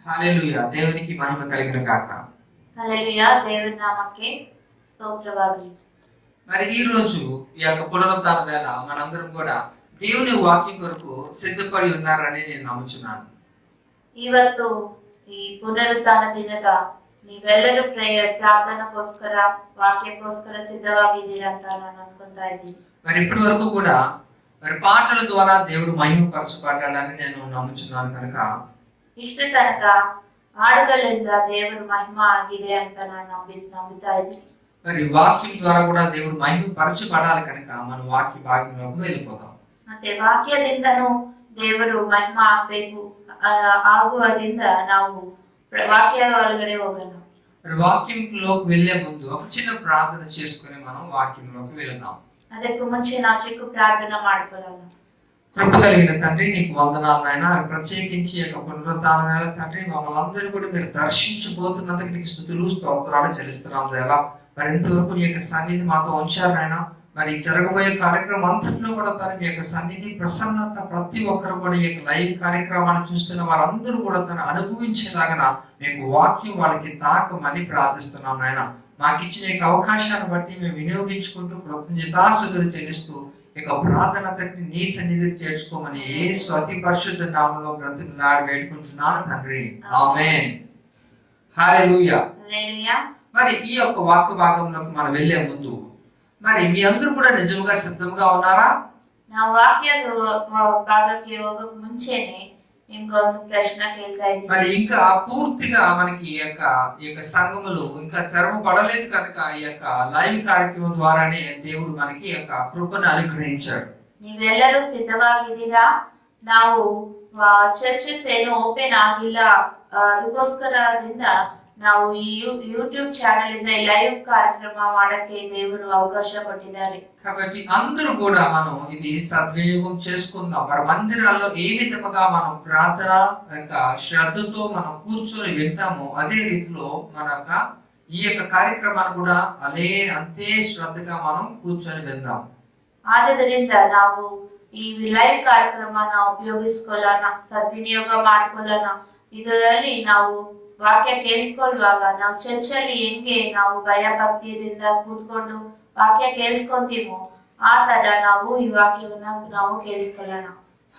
హల్లెలూయా, దేవునికి మహిమ కలిగిన గాక. హల్లెలూయా, దేవుని నామముకే స్తోత్రవాగును. మరి ఈ రోజు ఈ యొక్క పునరుత్థాన వేళ మనందరం కూడా దేవుని వాక్యం కొరకు సిద్ధపడి ఉన్నారని నేను నమ్ముచున్నాను. ಇವತ್ತು ಈ ಪುನರುತ್ಥಾನ ದಿನದ ನೀವೆಲ್ಲರೂ ಪ್ರಾರ್ಥನೆಗೋಸ್ಕರ ವಾಕ್ಯಕ್ಕೋಸ್ಕರ ಸಿದ್ಧವಾಗಿದ್ದೀರಾ ಅಂತ ನಾನು ಅನ್ಕೊಂತಾ ಇದ್ದೀನಿ. మరి ఇప్పటి వరకు కూడా మరి పాటల ద్వారా దేవుడు మహిమ పరచబడ్డాడని నేను నమ్ముచున్నాను కనుక ಇಷ್ಟು ತನಕ ಹಾಡುಗಳಿಂದ ದೇವರು ಮಹಿಮ ಆಗಿದೆ ಅಂತ ನಾನು ನಂಬುತ್ತಾ ಇದ್ದೀನಿ. మరి వాక్యం ద్వారా కూడా దేవుడు మహిమ పరచబడాలి కనుక మన వాక్య భాగంలోకి వెళ్ళిపోతాం. ಮತ್ತೆ ವಾಕ್ಯದಿಂದನೂ ದೇವರು ಮಹಿಮ ಆಗಬೇಕು, ಆಗುವುದರಿಂದ ನಾವು ವಾಕ್ಯ ಒಳಗಡೆ ಹೋಗೋಣ. మరి వాక్యంలోకి వెళ్ళే ముందు ఒక చిన్న ప్రార్థన చేసుకుని మనం వాక్యంలోకి వెళ్దాం. ಅದಕ್ಕೂ ಮುಂಚೆ ನಾವು ಚಿಕ್ಕ ಪ್ರಾರ್ಥನೆ ಮಾಡ್ಕೊಳ್ಳೋಣ. కృప కలిగిన తండ్రి, నీకు వందనాలు నాయనా. ప్రత్యేకించి యొక్క పునరుత్థానం వేళ తండ్రి మమ్మల్ని అందరూ కూడా మీరు దర్శించబోతున్నందుకు నీకు స్తుతులు స్తోత్రాలు చెల్లిస్తున్నాం దేవా. మరి ఇంతవరకు నీ యొక్క సన్నిధి మాతో ఉంచారు నాయన. మరి జరగబోయే కార్యక్రమం అంతట్లో కూడా తన మీ యొక్క సన్నిధి ప్రసన్నత ప్రతి ఒక్కరు కూడా ఈ యొక్క లైవ్ కార్యక్రమాన్ని చూస్తున్న వారందరూ కూడా తను అనుభవించేలాగా మీకు వాక్యం వాళ్ళకి తాకమని ప్రార్థిస్తున్నాం నాయన. మాకు ఇచ్చిన యొక్క అవకాశాన్ని బట్టి మేము వినియోగించుకుంటూ కృతజ్ఞతాస్తుతులు చెల్లిస్తూ ఇక ప్రార్థన తండ్రి నీ సన్నిధికి చేర్చుకోమని యేసు అతి పరిశుద్ధ నామములో బ్రతిమలాడి వేడుకుంటున్నాను తండ్రి, ఆమేన్. హల్లెలూయా. హల్లెలూయా. మరి ఈ యొక్క వాక్య భాగంలోకి మనం వెళ్లే ముందు మరి మీ అందరూ కూడా నిజంగా సిద్ధంగా ఉన్నారా? ನಾವು ವಾಕ್ಯದ ಭಾಗಕ್ಕೆ ಹೋಗಕ್ ಮುಂಚೆನೆ ನಿಮ್ಗೊಂದು ಪ್ರಶ್ನೆ ಕೇಳ್ತಾ ಇದ್ದೀನಿ. మరి ఇంకా పూర్తిగా మనకి ఈ యొక్క సంఘములు ఇంకా తెరవబడలేదు కనుక ఈ యొక్క లైవ్ కార్యక్రమం ద్వారానే దేవుడు మనకి ఈ యొక్క కృపను అనుగ్రహించాడు. ನೀವೆಲ್ಲರೂ ಸಿದ್ಧವಾಗಿದ್ದೀರಾ? ನಾವು ಚರ್ಚಸ್ ಏನು ಓಪನ್ ಆಗಿಲ್ಲ, ಅದಕ್ಕೋಸ್ಕರದಿಂದ ನಾವು ಈ ಯೂಟ್ಯೂಬ್ ಚಾನೆಲ್ ಇಂದ ಲೈವ್ ಕಾರ್ಯಕ್ರಮ ಮಾಡಕ್ಕೆ ದೇವರು అవకాಶ కొట్టిದ್ದಾರೆ. కాబట్టి అందరూ కూడా మనం ఇది సద్వినియోగం చేసుకుందాం. మరి మందిరాల్లో ఏ విధముగా మనం ప్రార్థన యొక్క శ్రద్ధతో మనం కూర్చొని వింటామో అదే రీతిలో ఈ యొక్క కార్యక్రమాన్ని కూడా అంతే శ్రద్ధగా మనం కూర్చొని విందాం. ಆದ್ದರಿಂದ ನಾವು ಈ ಲೈವ್ ಕಾರ್ಯಕ್ರಮನ ಉಪಯೋಗಿಸ್ಕೊಳ್ಳೋಣ, ಸದ್ವಿನಿಯೋಗ ಮಾಡ್ಕೊಳ್ಳೋಣ. ಇದರಲ್ಲಿ ನಾವು ವಾಕ್ಯ ಕೇಳಿಸ್ಕೊಳ್ಳುವಾಗ ನಾವು ಚರ್ಚಲ್ಲಿ ಹೆಂಗೆ ನಾವು ಭಯ ಭಕ್ತಿಯಿಂದ ಕೂತ್ಕೊಂಡು ವಾಕ್ಯ ಕೇಳಿಸ್ಕೊಂತೀವೋ ಆ ತರ ನಾವು ಈ ವಾಕ್ಯವನ್ನ ನಾವು ಕೇಳಿಸ್ಕೊಳ್ಳೋಣ.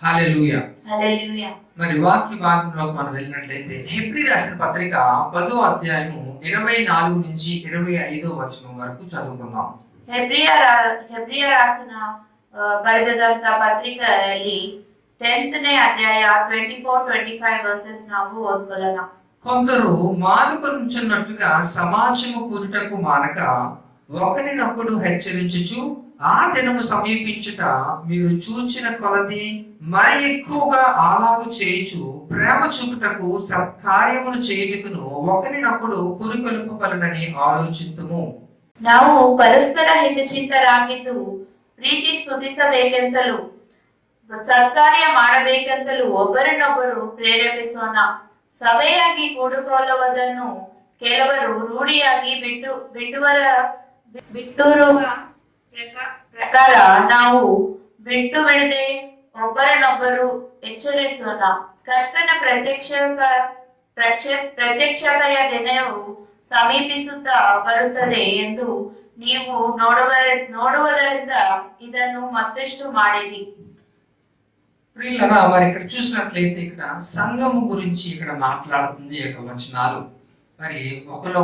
హల్లెలూయా. హల్లెలూయా. మరి వాక్య భాగంలోకి మనం వెళ్ళినట్లయితే హెబ్రీ రాసిన పత్రిక 10వ అధ్యాయము 24 నుంచి 25వ వచనం వరకు చదువుకుందాం. ಹೆಬ್ರಿಯ ರಾಸನ ಬರೆದಂತ ಪತ್ರಿಕೆಯಲ್ಲಿ 10ನೇ ಅಧ್ಯಾಯ 24-25 ವರ್ಸಸ್ ನಾವು ಓದ್ಕೊಳ್ಳೋಣ. కొందరు మానుకొనుచున్నట్టుగా సమాజము కూడుటకు మానక ఒకరినొకడు హెచ్చరించుచు ఆ దినము సమీపించుట మీరు చూచిన కొలది మరి ఎక్కువగా అలాగు చేయుచు ప్రేమ చూపుటకు సత్కార్యములు చేయుటకును ఒకరినొకడు పురికొల్పవలెనని ఆలోచింతుము. ನಾವು ಪರಸ್ಪರ ಹಿತಚಿತ್ತರಾಗಿದ್ದು ಪ್ರೀತಿ ಸ್ತುತಿಸಬೇಕೆಂತಲೂ ಸತ್ಕಾರ್ಯ ಮಾಡಬೇಕೆಂತಲೂ ಒಬ್ಬರನ್ನೊಬ್ಬರು ಪ್ರೇರೇಪಿಸೋಣ. ಸಭೆಯಾಗಿ ಕೂಡಿಕೊಳ್ಳುವುದನ್ನು ಕೆಲವರು ರೂಢಿಯಾಗಿ ಬಿಟ್ಟಿರುವ ಪ್ರಕಾರ ನಾವು ಬಿಟ್ಟು ಬಿಡದೆ ಒಬ್ಬರನ್ನೊಬ್ಬರು ಎಚ್ಚರಿಸೋಣ. ಕರ್ತನ ಪ್ರತ್ಯಕ್ಷತೆಯ ದಿನವು ಸಮೀಪಿಸುತ್ತಾ ಬರುತ್ತದೆ ಎಂದು ನೀವು ನೋಡುವುದರಿಂದ ಇದನ್ನು ಮತ್ತಷ್ಟು ಮಾಡಿರಿ. ప్రియులారా, మరి ఇక్కడ చూసినట్లయితే ఇక్కడ సంఘము గురించి ఇక్కడ మాట్లాడుతుంది యొక్క వచనాలు. మరి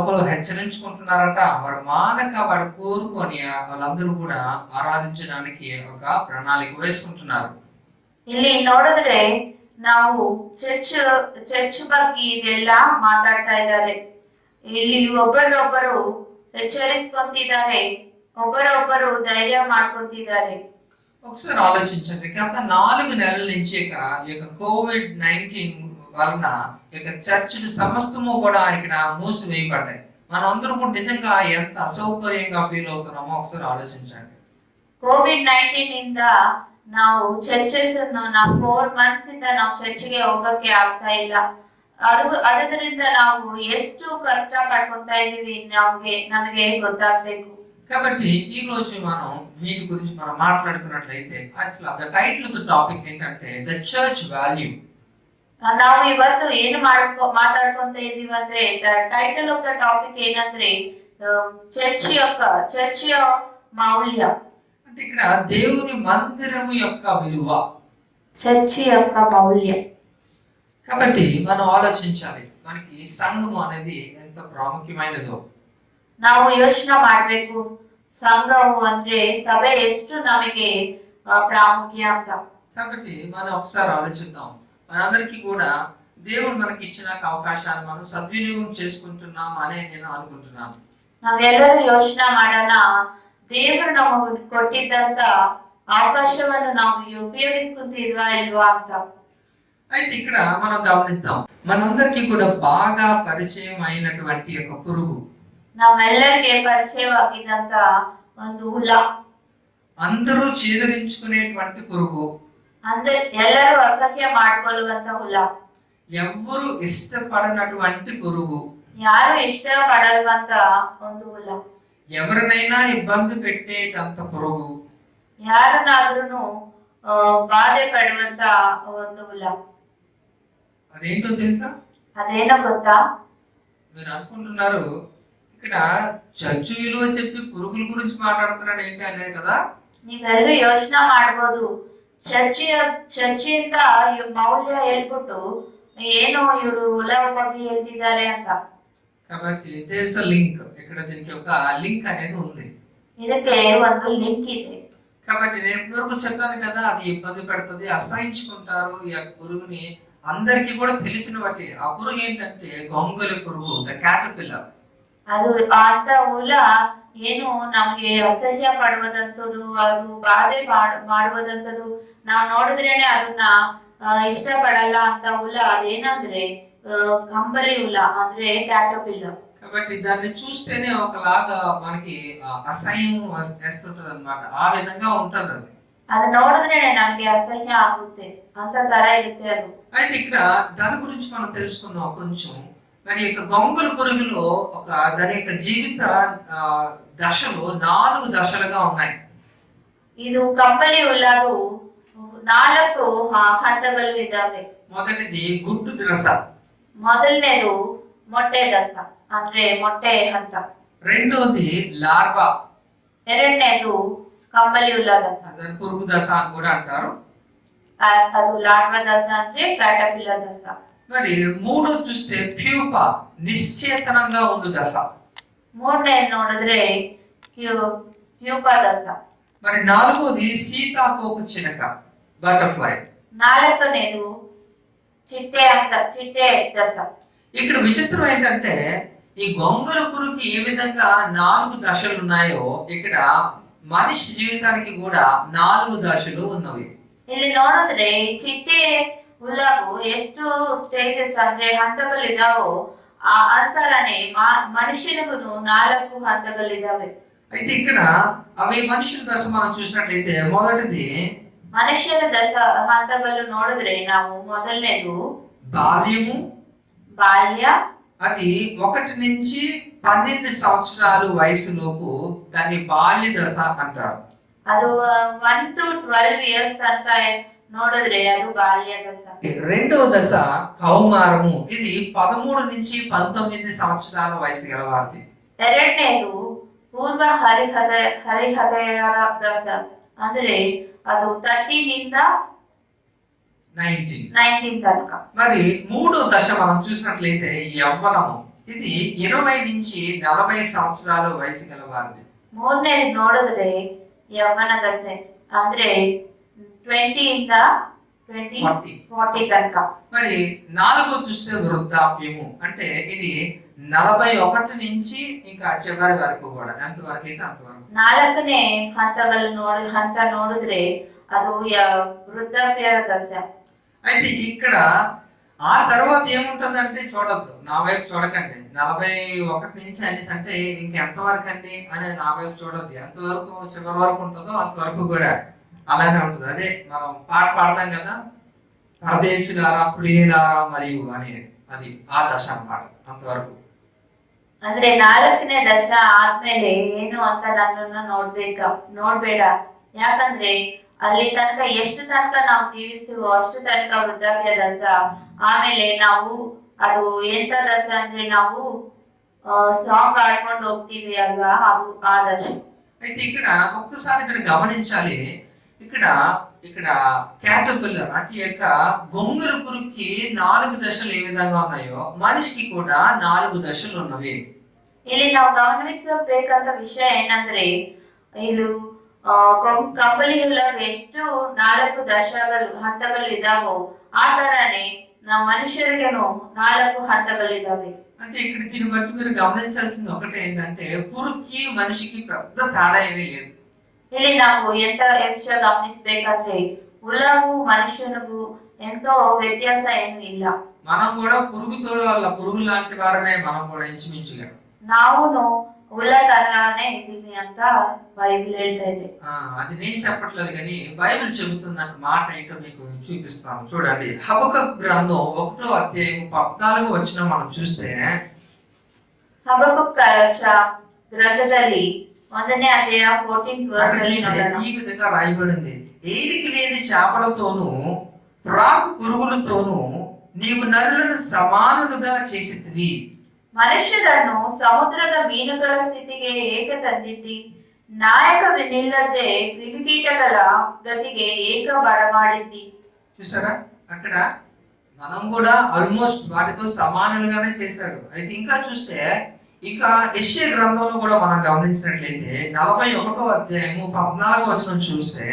ఒకరు హెచ్చరించుకుంటున్నారట. వారు మానక వారు కోరుకొని వాళ్ళందరూ కూడా ఆరాధించడానికి ఒక ప్రణాళిక వేసుకుంటున్నారు. ಇಲ್ಲಿ ನೋಡಿದ್ರೆ ನಾವು ಚರ್ಚ್ ಬಗ್ಗೆ ಇದೆಲ್ಲ ಮಾತಾಡ್ತಾ ಇದ್ದಾರೆ. ಇಲ್ಲಿ ಒಬ್ಬರೊಬ್ಬರು ಎಚ್ಚರಿಸ್ಕೊಂತಿದ್ದಾರೆ, ಒಬ್ಬರೊಬ್ಬರು ಧೈರ್ಯ ಮಾಡ್ಕೊಂತಿದ್ದಾರೆ. ఒకసారి ఆలోచించండి, గత 4 నెలల నుంచి ఈ యొక్క COVID-19 వలన ఇక చర్చిలు సమస్తము కూడా ఇక్కడ మూసివేయబడ్డాయి. మనం అందరూ కూడా నిజంగా ఎంత అసౌకర్యంగా ఫీల్ అవుతున్నామో ఒకసారి ఆలోచించండి. COVID-19 ಇಂದ ನಾವು ಚರ್ಚಸ್ ನಾವು 4 months ಇಂದ ನಾವು ಚರ್ಚ್ಗೆ ಹೋಗಕ್ಕೆ ಆಗ್ತಾ ಇಲ್ಲ. ಅದರಿಂದ ನಾವು ಎಷ್ಟು ಕಷ್ಟ ಪಡ್ಕೊಂತಾ ಇದೀವಿ ನಮಗೆ ಗೊತ್ತಾಗ್ಬೇಕು. కాబట్టి ఈ రోజు మనం వీటి గురించి మనం మాట్లాడుకున్నట్లయితే అసలు the title of the topic ఏంటంటే ద చర్చ్ వాల్యూ. ನಾವು ಇವತ್ತು ಏನು ಮಾತಾಡ್ಕೊಂತ ಇದೀವಿ ಅಂದ್ರೆ ಟೈಟಲ್ ಆಫ್ ದ ಟಾಪಿಕ್ ಏನಂದ್ರೆ చర్చి మౌల్య. అంటే ఇక్కడ దేవుని మందిరము యొక్క విలువ, చర్చి యొక్క మౌల్యం. కాబట్టి మనం ఆలోచించాలి మనకి సంఘము అనేది ఎంత ప్రాముఖ్యమైనదో. ನಾವು ಯೋಚನೆ ಮಾಡ್ಬೇಕು ಸಂಘವು ಅಂದ್ರೆ ಸಭೆ ಎಷ್ಟು ನಮಗೆ ಪ್ರಾಮುಖ್ಯ ಅಂತ. కాబట్టి మనం ఒకసారి ఆలోచిద్దాం, మనందరికీ కూడా దేవుడు మనకి ఇచ్చిన అవకాశాన్ని మనం సద్వినియోగం చేసుకుంటున్నాం అనే నేను అనుకుంటున్నాను. ನಾವೆಲ್ಲರೂ ಯೋಚನೆ ಮಾಡೋಣ, ದೇವರು ನಮಗೆ ಕೊಟ್ಟಿದ್ದಂತ అవకాశವನ್ನು ನಾವು ఉపయోగించుకుంటున్నావా ఇల్వా ಅಂತ. అయితే ఇక్కడ మనం గమనిద్దాం, మనందరికీ కూడా బాగా పరిచయం అయినటువంటి ఒక పురుగు, ನಮ್ಮೆಲ್ಲರಿಗೆ ಪರಿಚಯವಾಗಿದ್ದಂತ ಒಂದು ಹುಳ, అందరూ చేదరించుకునేటువంటి పురుగు, ಎಲ್ಲರೂ ಅಸಹ್ಯ ಮಾಡ್ಕೊಳ್ಳುವಂತ ಹುಳ, ఎవ్వరు ఇష్టపడనటువంటి పురుగు, ಯಾರು ఇష్టపడలుವಂತ ಒಂದು ಹುಳ, ఎవరినైనా ఇబ్బంది పెట్టేటంత పురుగు, ಯಾರನ್ನಾದ್ರೂ ಬಾಧೆ ಪಡುವಂತ ಒಂದು ಹುಳ. అదేంటో తెలుసా? అదేనో ಗೊತ್ತಾ? మీరు అనుకుంటున్నారు ఇక్కడ చర్చు విలువ చెప్పి పురుగుల గురించి మాట్లాడుతున్నాడు ఏంటి అనేది కదా. ನೀವೆಲ್ಲರೂ ಯೋಚನೆ ಮಾಡ್ಬೋದು, ಚರ್ಚಿಯಿಂದ ಮೌಲ್ಯ ಹೇಳ್ಬಿಟ್ಟು ಏನು ಇವರು ಹುಳ ಬಗ್ಗೆ ಹೇಳ್ತಿದ್ದಾರೆ ಅಂತ. కాబట్టి దేర్ ఇస్ అ లింక్, ఇక్కడ దీనికి ఒక లింక్ అనేది ఉంది. ಇದಕ್ಕೆ ಒಂದು లింక్ ಇದೆ. కాబట్టి నేను పురుగు చెప్పాను కదా, అది ఇబ్బంది పెడుతుంది, అసహించుకుంటారు ఈ పురుగుని. అందరికీ కూడా తెలిసిన వాటి ఆ పురుగు ఏంటంటే గొంగలి పురుగు, ద క్యాటర్పిల్లర్. ಅದು ಅಂತ ಹುಳ ಏನು ನಮಗೆ ಅಸಹ್ಯ ಪಡುವುದಂಥದ್ದು, ಅದು ಬಾಧೆ ಮಾಡುವುದಂಥದ್ದು, ನಾವು ನೋಡಿದ್ರೇನೆ ಅದನ್ನ ಇಷ್ಟಪಡಲ್ಲ ಅಂತ ಹುಳ ಅದೇನಂದ್ರೆ కంబలి ಹುಳ ಅಂದ್ರೆ క్యాటర్పిల్లర్. కాబట్టి దాన్ని చూస్తేనే ఒకలాగా మనకి అసహ్యం వేస్తుంటది అన్నమాట, ఆ విధంగా ఉంటది అది. అది ನೋಡಿದ್ರೇನೆ ನಮಗೆ ಅಸಹ್ಯ ಆಗುತ್ತೆ, ಅಂತ ತರ ಇರುತ್ತೆ ಅದು. అయితే ఇక్కడ దాని గురించి మనం తెలుసుకున్నాం కొంచెం. మరి యొక్క గొంగలి పురుగులో దాని యొక్క జీవిత దశలు 4 దశలుగా ఉన్నాయి. ಇದು కంబలి ಹುಳದು 4 ಹಂತಗಳು ಇದಾವೆ. మొదటిది గుడ్డు దశ, ಮೊದಲನೇದು ಮೊಟ್ಟೆ ದಶ ಅಂದ್ರೆ ಮೊಟ್ಟೆ ಹಂತ. రెండోది లార్వా, ಎರಡನೇದು కంబలి ಹುಳ ದಶ, దాని పురుగు దశ అని కూడా అంటారు. ಅದು ಲಾರ್ವಾ ದಶ ಅಂದ್ರೆ ಕ್ಯಾಟರ್ಪಿಲ್ಲರ್ ದಶ. మరి మూడో చూస్తే ప్యూపా, నిశ్చేతనంగా ఉండు దశ. ಮೂರನೇ ನೋಡಿದ್ರೆ ಪ್ಯೂಪಾ ದಶ. మరి నాలుగోది సీతాకోక చిలక, బటర్ఫ్లై. ನಾಲ್ಕನೇದು చిట్టే దశ. ఇక్కడ విచిత్రం ఏంటంటే ఈ గొంగళ పురుగుకి ఏ విధంగా 4 దశలు ఉన్నాయో ఇక్కడ మనిషి జీవితానికి కూడా 4 దశలు ఉన్నవి. ಇಲ್ಲಿ ನೋಡಿದ್ರೆ ಚಿಟ್ಟೆ ಹುಳಗೂ ಎಷ್ಟು ಸ್ಟೇಜಸ್ ಅಂದ್ರೆ ಹಂತಗಳಿದಾವೋ ಆ ಅಂತರನೇ మనుషులకు 4 హంతಗಳಿದಾವೆ. అయితే ఇక్కడ అవి మనుషుల దశ మనం చూసినట్లయితే మొదటిది మనుష్యుల దశ హంతಗಳು ನೋಡಿದ್ರೆ ನಾವು ಮೊದಲನೇದು బాల్యము. బాల్య, అది 1 నుంచి 12 సంవత్సరాలు వయసులోపు దాన్ని బాల్య దశ అంటారు. ಅದು 1 to 12 years తనక ನೋಡಿದ್ರೆ ಅದು ಬಾಲ್ಯ ದಶ. రెండవ దశ కౌమారము, ఇది 13 నుంచి 19 సంవత్సరాల వయసు గల వారిది. ಎರಡನೇದು ಪೂರ್ವ ಹರಿಹರೆಯರ ದಶ ಅಂದ್ರೆ ಅದು 13 ನಿಂದ 19 తనక. మరి మూడో దశ మనం చూసినట్లయితే యవ్వనము, ఇది 20 నుంచి 40 సంవత్సరాల వయసు గల వారిది. ಮೂರನೇದು ನೋಡಿದ್ರೆ ಯವ್ವನ ದಶೆ ಅಂದ್ರೆ 20 ಇಂದ 40 తనక. మరి నాలుగో చూస్తే వృద్ధాప్యము, అంటే ఇది 41 నుంచి ఇంకా చివరి వరకు కూడా, ఎంతవరకు అయితే అంతవరకు. ನಾಲ್ಕನೇ ಹಂತ ನೋಡಿದ್ರೆ ಅದು ವೃದ್ಧಾಪ್ಯ దశ. అయితే ఇక్కడ ఆ తర్వాత ఏముంటదంటే చూడొద్దు, నా వైపు చూడకండి. 41 నుంచి అనేసి అంటే ఇంకెంతవరకు అండి అని నా వైపు చూడొద్దు. ఎంతవరకు చివరి వరకు ఉంటుందో అంతవరకు కూడా అలానే ఉంటుంది. అదే మనం పాట పాడతాం కదా, పరదేశులారా ప్రియులారా మరియు అనేది, అది ఆ దశ అన్నమాట, అంతవరకు. ಅಂದ್ರೆ 4ನೇ ದಶ ಆದ್ಮೇಲೆ ಏನು ಅಂತ ನನ್ನನ್ನ ನೋಡ್ಬೇಡ, ಯಾಕಂದ್ರೆ ಅಲ್ಲಿ ತನಕ ಎಷ್ಟು ತನಕ ನಾವು ಜೀವಿಸ್ತೀವೋ ಅಷ್ಟು ತನಕ ವೃದ್ಧಾಪ್ಯ ದಸ. ಆಮೇಲೆ ನಾವು ಅದು ಎಂತ ದಸ ಅಂದ್ರೆ ನಾವು సాంగ్ ఆడుಕೊಂಡು ಹೋಗ್ತೀವಿ అల్వా, ಅದು ఆ దశ. అయితే ఇక్కడ ఒక్కసారి మీరు గమనించాలి. ఇక్కడ ఇక్కడ క్యాటర్పిల్లర్ అంటే ఈ యొక్క గొంగళి పురుగుకి 4 దశలు ఏ విధంగా ఉన్నాయో మనిషికి కూడా 4 దశలు ఉన్నవి. ಇಲ್ಲಿ ನಾವು ಗಮನಿಸಬೇಕಾದ ವಿಷಯ ಏನಂದ್ರೆ ಇದು ಕಂಬಳಿ ಹುಳಗೆ ಎಷ್ಟು 4 ದಶಗಳು ಹಂತಗಳು ಇದಾವೋ ಆ ತರನೇ ನಮ್ಮ ಮನುಷ್ಯರಿಗೆನು 4 ಹಂತಗಳು ಇದಾವೆ. అంటే ఇక్కడ దీన్ని బట్టి మీరు గమనించాల్సింది ఒకటే ఏంటంటే పురుగుకి మనిషికి పెద్ద తేడా ఏమీ లేదు. ಇಲ್ಲಿ ನಾವು ಎಂತ ವಿಷಯ ಗಮನಿಸಬೇಕಂದ್ರೆ ಹುಳಗೂ ಮನುಷ್ಯನಿಗೂ ఎంతో వ్యత్యాస ఏమీ ಇಲ್ಲ. మనం కూడా పురుగుతో పురుగు లాంటి వారమే, మనం కూడా ఇంచుమించుగా. నావును ಹುಳ తరగానే ఇదిమి ಅಂತ బైబిల్ ಹೇಳ್ತಾ ಇದೆ. అది నేను చెప్పట్లేదు కానీ బైబిల్ చెబుతున్న మాట ఏంటో మీకు చూపిస్తాను. చూడండి, హబక్కూకు గ్రంథం 1వ అధ్యాయం 14వ వచనం మనం చూస్తే, హబక్కూకు గ్రంథದಲ್ಲಿ 1ನೇ అధ్యాయ 14th verse ఈ విధంగా రాయబడింది. ఏలికి లేని చేపలతోనూ ప్రాకు పురుగులతోనూ నీవు నరులను సమానులుగా చేసితివి. ಮನುಷ್ಯರನ್ನು ಸಮುದ್ರದ ಮೀನುಗಳ ಸ್ಥಿತಿಗೆ ಏಕ ತಂದಿದ್ದಿ, ನಾಯಕವಿನಿಲ್ಲದೆ ಕ್ರಿಮಿಕೀಟಗಳ గతిಗೆ ఏక బడమాడిద్ది. చూసారా, అక్కడ మనం కూడా ఆల్మోస్ట్ వాటితో సమానులుగానే చేశాడు. అయితే ఇంకా చూస్తే ఇంకా యెషయా గ్రంథంలో కూడా మనం గమనించినట్లయితే 41వ అధ్యాయము 14వ వచనం చూస్తే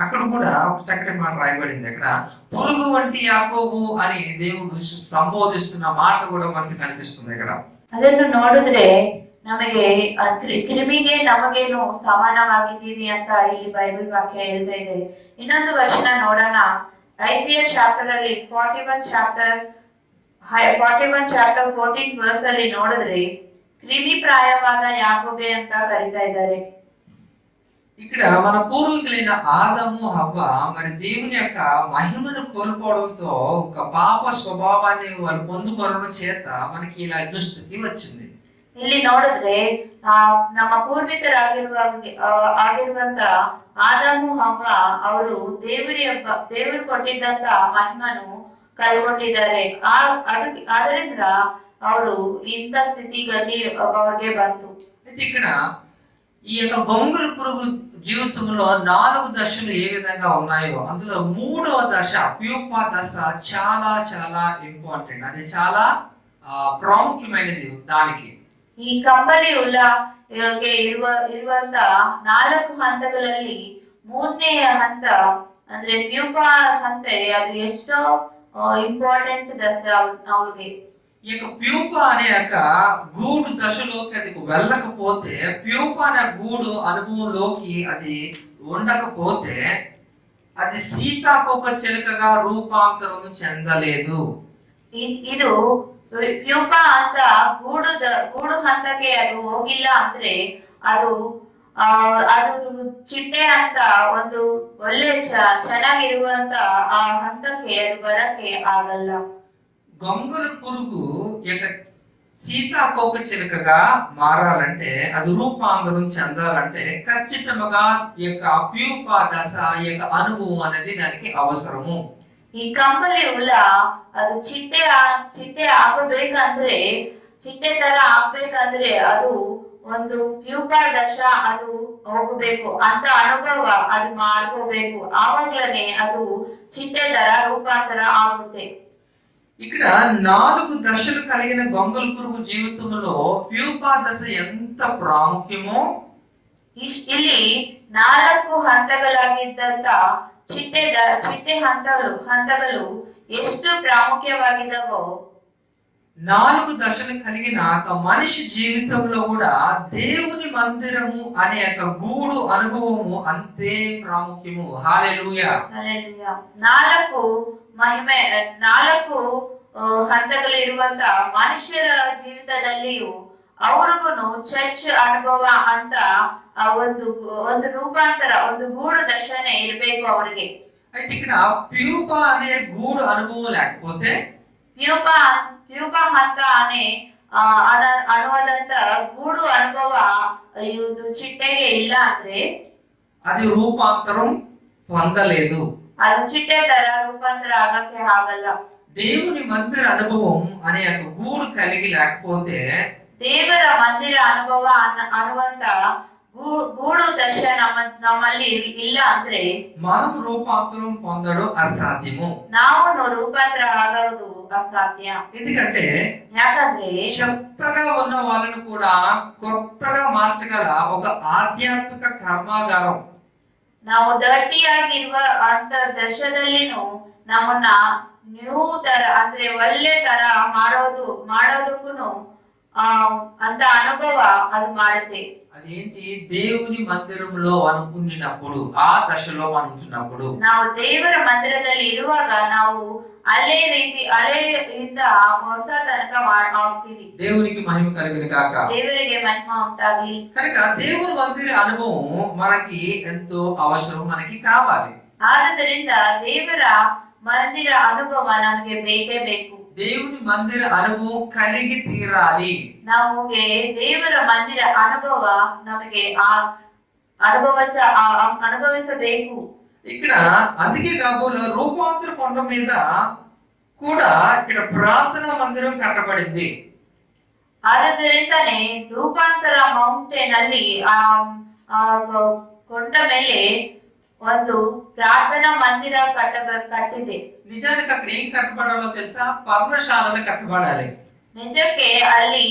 అక్కడ కూడా ఒక చక్కటి మాట రాయబడింది. అక్కడ పురుగు వంటి యాకోబు అని దేవుడు సంబోధిస్తున్న మాట కూడా మనకి కనిపిస్తుంది. ఇక్కడ ಅದನ್ನು ನೋಡಿದ್ರೆ ನಮಗೆ ಕ್ರಿಮಿಗೆ ನಮಗೇನು ಸಮಾನವಾಗಿದ್ದೀವಿ ಅಂತ ಇಲ್ಲಿ ಬೈಬಲ್ ವಾಕ್ಯ ಹೇಳ್ತಾ ಇದೆ. ಇನ್ನೊಂದು ವಚನ ನೋಡೋಣ. ಐಸಿಯಾ ಚಾಪ್ಟರ್ ಅಲ್ಲಿ 41 ಚಾಪ್ಟರ್ 14th verse ಅಲ್ಲಿ ನೋಡಿದ್ರೆ ಕ್ರಿಮಿ ಪ್ರಾಯವಾದ ಯಾಕೋಬೆ ಅಂತ ಕರೀತಾ ಇದ್ದಾರೆ. ఇక్కడ మన పూర్వీకులైన ఆదాము హవ్వ మరి దేవుని యొక్క మహిమను కోల్పోవడంతో ఒక పాప స్వభావాన్ని వాళ్ళు పొందుకోవడం చేత మనకి ఇలా దుస్థితి వచ్చింది. ಇಲ್ಲಿ ನೋಡಿದ್ರೆ ನಮ್ಮ ಆಗಿರುವಂತ ಆದಾಮು ಹವ್ವ ಅವರು ದೇವರು ಕೊಟ್ಟಿದ್ದಂತ ಮಹಿಮನು ಕಳ್ಕೊಂಡಿದ್ದಾರೆ. ಅದರಿಂದ ಅವರು ಇಂಥ ಸ್ಥಿತಿಗತಿ ಅವ್ರಿಗೆ ಬಂತು. ఇక్కడ ఈ యొక్క గొంగళి పురుగు జీవితంలో 4 దశలు ఏ విధంగా ఉన్నాయో అందులో 3వ దశ ప్యూపా దశ చాలా చాలా ఇంపార్టెంట్. అది చాలా ప్రాముఖ్యమైనది. దానికి ಈ ಕಂಬಳಿ ಹುಳಗೆ ಇರುವಂತ 4 ಹಂತಗಳಲ್ಲಿ 3ನೇ ಹಂತ ಅಂದ್ರೆ ಪ್ಯೂಪಾ ಹಂತ, ಅದು ಎಷ್ಟೋ ಇಂಪಾರ್ಟೆಂಟ್ ದಶ ಅವಳಿಗೆ. ఈ యొక్క ప్యూపా అనే యొక్క గూడు దశలోకి అది వెళ్ళకపోతే, ప్యూపా అనే గూడు అనుభవంలోకి అది ఉండకపోతే అది సీతాకోక చిలుకగా రూపాంతరం చెందలేదు. ಇದು ಪ್ಯೂಪಾ ಅಂತ ಗೂಡು ಹಂತಕ್ಕೆ ಅದು ಹೋಗಿಲ್ಲ ಅಂದ್ರೆ ಅದು ಚಿಟ್ಟೆ ಅಂತ ಒಂದು ಒಳ್ಳೆ ಚೆನ್ನಾಗಿರುವಂತ ಆ ಹಂತಕ್ಕೆ ಅದು ಬರಕ್ಕೆ ಆಗಲ್ಲ. గొంగళి పురుగు యొక్క సీతాకోక చిలుకగా మారాలంటే, అది రూపాంతరం చెందాలంటే ఖచ్చితంగా ఈ యొక్క ప్యూపా దశ ఈ యొక్క అనుభవం అనేది దానికి అవసరము. ಈ ಕಂಬಳಿ ಹುಳ ಅದು ಚಿಟ್ಟೆ ಆಗಬೇಕಂದ್ರೆ, ಚಿಟ್ಟೆ ತರ ಆಗ್ಬೇಕಂದ್ರೆ ಅದು ಒಂದು ಪ್ಯೂಪಾ ದಶ ಅದು ಹೋಗಬೇಕು ಅಂತ ಅನುಭವ ಅದು ಮಾಡ್ಕೋಬೇಕು. ಆವಾಗ್ಲೇ ಅದು ಚಿಟ್ಟೆ ತರ ರೂಪಾಂತರ ಆಗುತ್ತೆ. ఇక్కడ 4 దశలు కలిగిన గొంగళి పురుగు జీవితంలో ప్యూపా దశ ఎంత ప్రాముఖ్యమో, ಇಲ್ಲಿ 4 ಹಂತಗಳಾಗಿದ್ದಂತ ಚಿಟ್ಟೆ ಹಂತಗಳು ಎಷ್ಟು ಪ್ರಾಮುಖ್ಯವಾಗಿದ್ದಾವೋ 4 దశలు కలిగిన మనిషి జీవితంలో కూడా దేవుని మందిరము అనే ఒక గూడు అనుభవము అంతే ప్రాముఖ్యము. హల్లెలూయా. 4 ಹಂತಗಳು ಇರುವಂತ ಮನುಷ್ಯರ ಜೀವಿತದಲ್ಲಿಯೂ ಅವ್ರಿಗೂ ಚರ್ಚ್ ಅನುಭವ ಅಂತ ಒಂದು ರೂಪಾಂತರ, ಒಂದು ಗೂಡು ದರ್ಶನ ಇರಬೇಕು ಅವ್ರಿಗೆ. అయితే ఇక్కడ ప్యూపా అనే గూడు అనుభవం లేకపోతే, ಪ್ಯೂಪಾ ಹಂತ ಅನ್ನುವಂತ ಗೂಡು ಅನುಭವ ಇದು ಚಿಟ್ಟೆಗೆ ಇಲ್ಲ ಅಂದ್ರೆ అది రూపాంతరం పొందలేదు. ಅದು ಚಿಟ್ಟೆ ತರ ರೂಪಾಂತರ ಆಗಕ್ಕೆ ಆಗಲ್ಲ. దేవుని మందిర అనుభవం అనే ఒక గూడు కలిగి లేకపోతే, ದೇವರ ಮಂದಿರ ಅನುಭವ ಅನ್ನುವಂತ ಗೂಡು ದಶ ನಮ್ಮಲ್ಲಿ ಇಲ್ಲ ಅಂದ್ರೆ మనం రూపాంతరం పొందడం అసాధ్యము. ನಾವು ರೂಪಾಂತರ ಆಗೋದು అసాధ్య. ఎందుకంటే ಯಾಕಂದ್ರೆ చెత్తగా ఉన్న వాళ్ళను కూడా కొత్తగా మార్చగల ఒక ఆధ్యాత్మిక కర్మాగారం. ನಾವು ಡರ್ಟಿ ಆಗಿರುವ ಅಂತ ದಶದಲ್ಲಿನೂ ನಮ್ಮನ್ನ ನ್ಯೂ ತರ ಅಂದ್ರೆ ಒಳ್ಳೆ ತರ ಮಾಡೋದಕ್ಕೂ అంత అనుభవ అది ಮಾಡುತ್ತೆ. అదేంటి? దేవుని మందిరంలో అనుకున్నప్పుడు, ఆ దశలో మనం ఉంటున్నప్పుడు, ನಾವು ದೇವರ ಮಂದಿರದಲ್ಲಿ ಇರುವಾಗ ನಾವು ಹಳೆಯಿಂದ ಹೊಸ ತನಕ ಆಗ್ತೀವಿ. దేవునికి మహిమ కలుగును గాక. ದೇವರಿಗೆ ಮಹಿಮ ಉಂಟಾಗಲಿ. కనుక దేవుని మందిర అనుభవం మనకి ఎంతో అవసరం, మనకి కావాలి. ಆದ್ದರಿಂದ ದೇವರ ಮಂದಿರ ಅನುಭವ ನಮಗೆ ಬೇಕೇ ಬೇಕು. దేవుని మందిర అనుభవం కలిగి తీరాలి. ನಮಗೆ ದೇವರ ಮಂದಿರ ಅನುಭವ ನಮಗೆ అనుభవిಸಬೇಕು. ఇక్కడ అందుకే కాబోలు రూపాంతర కొండ మీద కూడా ఇక్కడ ప్రార్థనా మందిరం కట్టబడింది. ಆದ್ದರಿಂದನೇ ರೂಪಾಂತರ ಮೌಂಟೇನ್ ಅಲ್ಲಿ కొండ ಮೇಲೆ ಒಂದು ಪ್ರಾರ್ಥನಾ ಮಂದಿರ ಕಟ್ಟಿದೆ. నిజానికి అక్కడ ఏం కట్టబడాలో తెలుసా? పర్ణశాలలు కట్టబడాలి. నిజಕ್ಕೆ ಅಲ್ಲಿ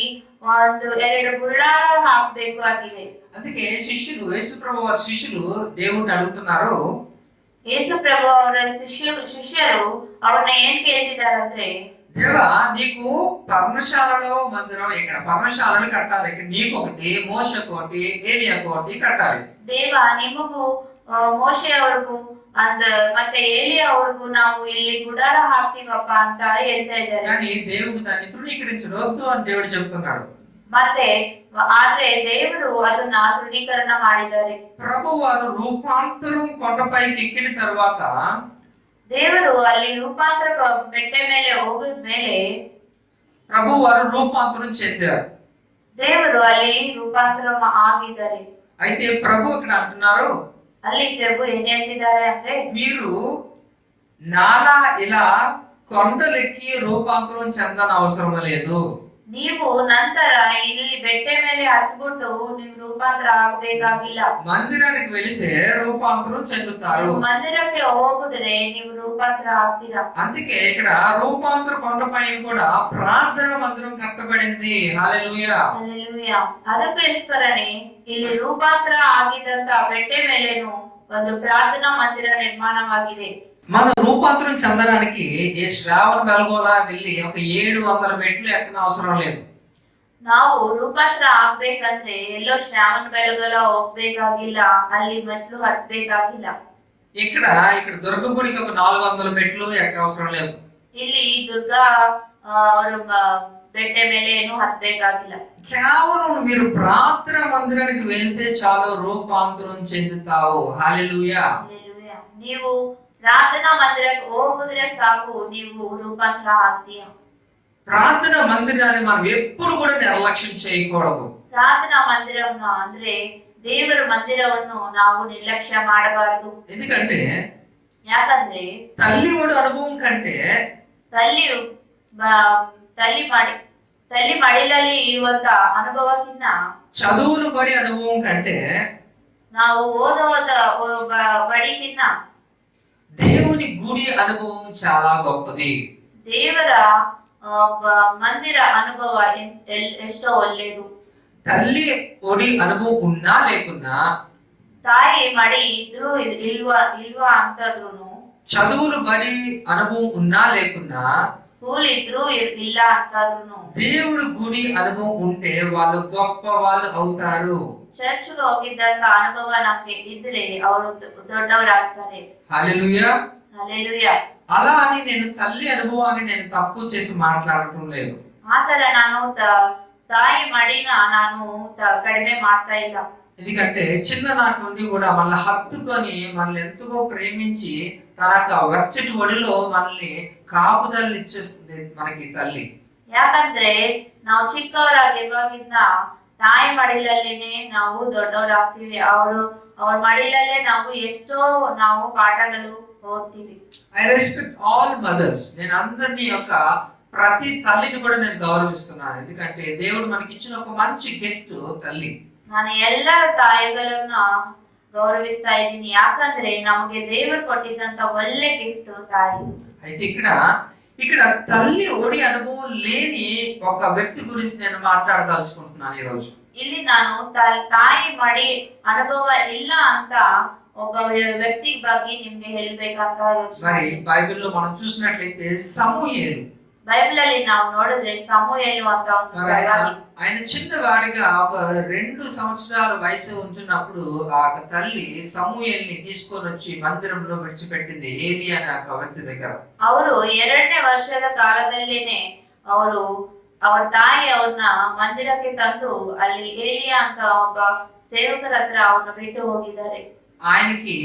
ಒಂದು 2 ಗುರುಡಾರ ಹಾಕಬೇಕು ಆಗಿದೆ. అందుకే శిష్యులు, యేసుప్రభు వారి శిష్యులు దేవుణ్ణి అడుగుతున్నారు. యేసుప్రభు ಅವರ ಶಿಷ್ಯರು ಅವನ್ನ ಏನ್ ಕೇಳ್ತಿದಾರಂದ್ರೆ, దేవా నీకు పర్ణశాలలో మందిరం, ఇక్కడ పర్ణశాలలు కట్టాలి. ఇక్కడ నీకు ఒకటి, మోషకు ఒకటి, ఏలియాకు ఒకటి కట్టాలి. ದೇವ ನಿಮಗೂ ಮೋಶೆ ಅವ್ರಿಗೂ ಮತ್ತೆ ಏಲಿಯಾ ಅವ್ರಿಗೂ ನಾವು ಇಲ್ಲಿ ಗುಡಾರ ಹಾಕ್ತೀವಪ್ಪ ಅಂತ ಹೇಳ್ತಾ ಇದ್ದಾರೆ. కానీ దేవుడు దాన్ని తృణీకరించడు, వద్దు అని దేవుడు చెప్తున్నాడు. ಮತ್ತೆ ಆದ್ರೆ ದೇವರು ಅದನ್ನ ತೃಣೀಕರಣ ಮಾಡಿದ್ದಾರೆ. ప్రభు వారు రూపాంతరం కొండపైకి ఎక్కిన తర్వాత, ದೇವರು ಅಲ್ಲಿ ರೂಪಾಂತರ ಬೆಟ್ಟ ಮೇಲೆ ಹೋಗಿದ್ಮೇಲೆ ప్రభు వారు రూపాంతరం చెందారు. ದೇವರು ಅಲ್ಲಿ ರೂಪಾಂತರ ಆಗಿದ್ದಾರೆ. అయితే ప్రభు ఇక్కడ అంటున్నారు, ಅಲ್ಲಿ ಪ್ರಭು ಏನ್ ಹೇಳ್ತಿದ್ದಾರೆ ಅಂದ್ರೆ, మీరు నాలా ఇలా కొండలెక్కి రూపాంతరం చెందన అవసరం లేదు. ನೀವು ನಂತರ ಇಲ್ಲಿ ಬೆಟ್ಟ ಮೇಲೆ ಹತ್ಬಿಟ್ಟು ನೀವು ರೂಪಾಂತರ ಆಗಬೇಕಾಗಿಲ್ಲ. మందిరానికి వెళితే రూపాంతరం చెందుతారు. మందిరಕ್ಕೆ ಹೋಗಿದ್ರೆ ನೀವು ರೂಪಾಂತರ ಆಗ್ತೀರಾ. అందుకే ఇక్కడ రూపాంతర కొండపైన కూడా ప్రార్థనా మందిరం కట్టబడింది. హల్లెలూయా. హల్లెలూయా. ಅದಕ್ಕೋಸ್ಕರನೇ ಇಲ್ಲಿ ರೂಪಾಂತರ ಆಗಿದಂತ ಬೆಟ್ಟ ಮೇಲೇನು ಒಂದು ಪ್ರಾರ್ಥನಾ ಮಂದಿರ ನಿರ್ಮಾಣವಾಗಿದೆ. మన రూపాంతరం చెందడానికి ఈ శ్రావణ బెల్గోలా వెళ్ళి ఒక 700 మెట్లు ఎక్కన అవసరం లేదు. ನಾವು ರೂಪಾಂತರ ಆಗ್ಬೇಕಂದ್ರೆ ಎಲ್ಲೋ ಶ್ರಾವಣ ಬೆಳಗೊಲ ಹೋಗ್ಬೇಕಾಗಿಲ್ಲ, ಅಲ್ಲಿ ಮೆಟ್ಲು ಹತ್ಬೇಕಾಗಿಲ್ಲ. ఇక్కడ దుర్గ గుడికి ఒక 400 మెట్లు ఎక్క అవసరం లేదు. ಇಲ್ಲಿ ದುರ್ಗಾ ಅವರ ಬೆಟ್ಟ ಮೇಲೆ ಏನು ಹತ್ಬೇಕಾಗಿಲ್ಲ. కేవలం మీరు ప్రార్థనా మందిరానికి వెళితే చాలు, రూపాంతరం చెందుతావు. హల్లెలూయా. హల్లెలూయా. ನೀವು ಪ್ರಾರ್ಥನಾ ಮಂದಿರಕ್ಕೆ ಹೋಗಿದ್ರೆ ಸಾಕು, ನೀವು ರೂಪಾಂತರ ಆಗ್ತೀಯಾ. ప్రార్థనా మందిరాన్ని మనం ఎప్పుడు కూడా నిర్లక్ష్యం చేయకూడదు. ಪ್ರಾರ್ಥನಾ ಮಂದಿರವನ್ನು ಅಂದ್ರೆ ದೇವರ ಮಂದಿರವನ್ನು ನಾವು ನಿರ್ಲಕ್ಷ್ಯ ಮಾಡಬಾರದು. ఎందుకంటే ಯಾಕಂದ್ರೆ తల్లివాడు అనుభవం కంటే ತಲ್ಲಿ ಮಡಿಲಲ್ಲಿ ಇರುವಂತ ಅನುಭವಕ್ಕಿಂತ, చదువులు బడి అనుభవం కంటే, ನಾವು ಓದೋದ ಬಡಿಗಿನ್ನ దేవుని గుడి అనుభవం చాలా గొప్పది. ದೇವರ ಮಂದಿರ ಅನುಭವ ಎಷ್ಟೋ ಒಳ್ಳೆಯದು. తల్లి ఒడి అనుభవం ఉన్నా లేకున్నా, ತಾಯಿ ಮಡಿ ಇದ್ರು ಇಲ್ವಾ ಅಂತಂದ್ರುನು, చదువులు బడి అనుభవం ఉన్నా లేకున్నా, ಸ್ಕೂಲ್ ಇದ್ರು ಇಲ್ಲ ಅಂತಂದ್ರುನು, దేవుడు గుడి అనుభవం ఉంటే వాళ్ళు గొప్ప వాళ్ళు అవుతారు. ಚರ್ಚ್ಗೆ ಹೋಗಿದ್ದಂತ ಅನುಭವ ನಮಗೆ ಇದ್ರೆ ಅವರು ದೊಡ್ಡವರಾಗ್ತಾರೆ. హల్లెలూయా. హల్లెలూయా. అలా అని నేను తల్లి అనుభవాన్ని నేను తక్కువ చేసి మాట్లాడటం లేదు. ಆತರ ನಾನು ತಾಯಿ ಮಡಿನ ನಾನು ಕಡಿಮೆ ಮಾಡ್ತಾ ಇಲ್ಲ. ఎందుకంటే చిన్ననాటి నుండి కూడా మనల్ని హత్తుకొని మనల్ని ఎంతగా ప్రేమించి తన వెచ్చటి ఒడిలో మనల్ని కాపుదలని ఇచ్చేస్తుంది మనకి తల్లి. ಯಾಕಂದ್ರೆ ನಾವು ಚಿಕ್ಕವರಾಗಿರುವಾಗಿಂದ ತಾಯಿ ಮಡಿಲಲ್ಲಿನೇ ನಾವು ದೊಡ್ಡವರಾಗ್ತೀವಿ. ಅವ್ರ ಮಡಿಲಲ್ಲೇ ನಾವು ಎಷ್ಟೋ ನಾವು ಪಾಠಗಳು ಓದ್ತೀವಿ. I respect all mothers. నేను అందరినీ యొక్క ప్రతి తల్లిని కూడా నేను గౌరవిస్తున్నాను. ఎందుకంటే దేవుడు మనకి ఇచ్చిన ఒక మంచి గిఫ్ట్ తల్లి. ನಾನು ಎಲ್ಲರ ತಾಯಿಗಳನ್ನ ಗೌರವಿಸ್ತಾ ಇದ್ದೀನಿ. ಯಾಕಂದ್ರೆ ನಮಗೆ ದೇವರು ಕೊಟ್ಟಿದ್ದಂತ ಒಳ್ಳೆ ಗಿಫ್ಟ್ ತಾಯಿ. అయితే ఇక్కడ తల్లి ఒడి అనుభవం లేని ఒక వ్యక్తి గురించి నేను మాట్లాడదలుచుకుంటున్నాను ఈ రోజు. ಇಲ್ಲಿ ನಾನು ತಾಯಿ ಮಡಿ ಅನುಭವ ಇಲ್ಲ ಅಂತ ಒಬ್ಬ ವ್ಯಕ್ತಿ ಬಗ್ಗೆ ನಿಮ್ಗೆ ಹೇಳ್ಬೇಕಂತ ಯೋಚನೆ. మరి బైబిల్లో మనం చూసినట్లయితే సమూయేలు, బైబిల్ ಅಲ್ಲಿ ನಾವು ನೋಡಿದ್ರೆ సమూయేలు ಅಂತ మరి ఆయన చిన్నవాడిగా ఒక 2 సంవత్సరాల వయసు ఉంటున్నప్పుడు ఆ తల్లి సమూయేల్ని తీసుకొని వచ్చి మందిరంలో విడిచిపెట్టింది ఏలి అనే ఒక వ్యక్తి దగ్గర. ಅವರು 2ನೇ ವರ್ಷದ ಕಾಲದಲ್ಲಿನೇ ಅವರ ತಾಯಿ ಅವ್ರನ್ನ ಮಂದಿರಕ್ಕೆ ತಂದು ಅಲ್ಲಿ ಏಲಿಯಾ ಅಂತ ಒಬ್ಬ ಸೇವಕರ ಹತ್ರ ಅವನ್ನ ಬಿಟ್ಟು ಹೋಗಿದ್ದಾರೆ. ఆయనకి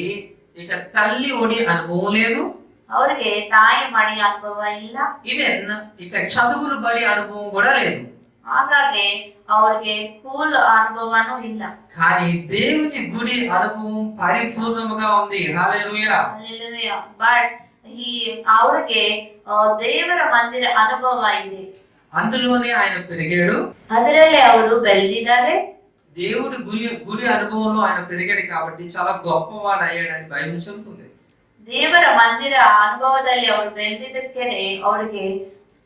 ఇక తల్లి ఒడి అనుభవం లేదు, ಅವ್ರಿಗೆ ತಾಯಿ ಮಡಿ ಅನುಭವ ಇಲ್ಲ, ఈవెన్ ఇక చదువులు బడి అనుభవం కూడా లేదు. ಹಾಗಾಗಿ ಅವ್ರಿಗೆ ಸ್ಕೂಲ್ ಅನುಭವನೂ ಇಲ್ಲ. కానీ దేవుని గుడి అనుభవం పరిపూర్ణముగా ఉంది. హల్లెలూయా. ಹಲ್ಲೆಲೂಯಾ. ಬಟ್ ಅವ್ರಿಗೆ ದೇವರ ಮಂದಿರ ಅನುಭವ ಇದೆ. అందులోనే ఆయన పెరిగాడు. ಅದರಲ್ಲೇ ಅವರು ಬೆಳೆದಿದ್ದಾರೆ. దేవుడు గుడి అనుభవంలో ఆయన పెరిగాడు కాబట్టి చాలా గొప్పవాడు అయ్యాడని బైబిల్ చెబుతుంది. ದೇವರ ಮಂದಿರ ಅನುಭವದಲ್ಲಿ ಅವರು ಬೆಳೆದಿದ್ದಕ್ಕೇನೆ ಅವರಿಗೆ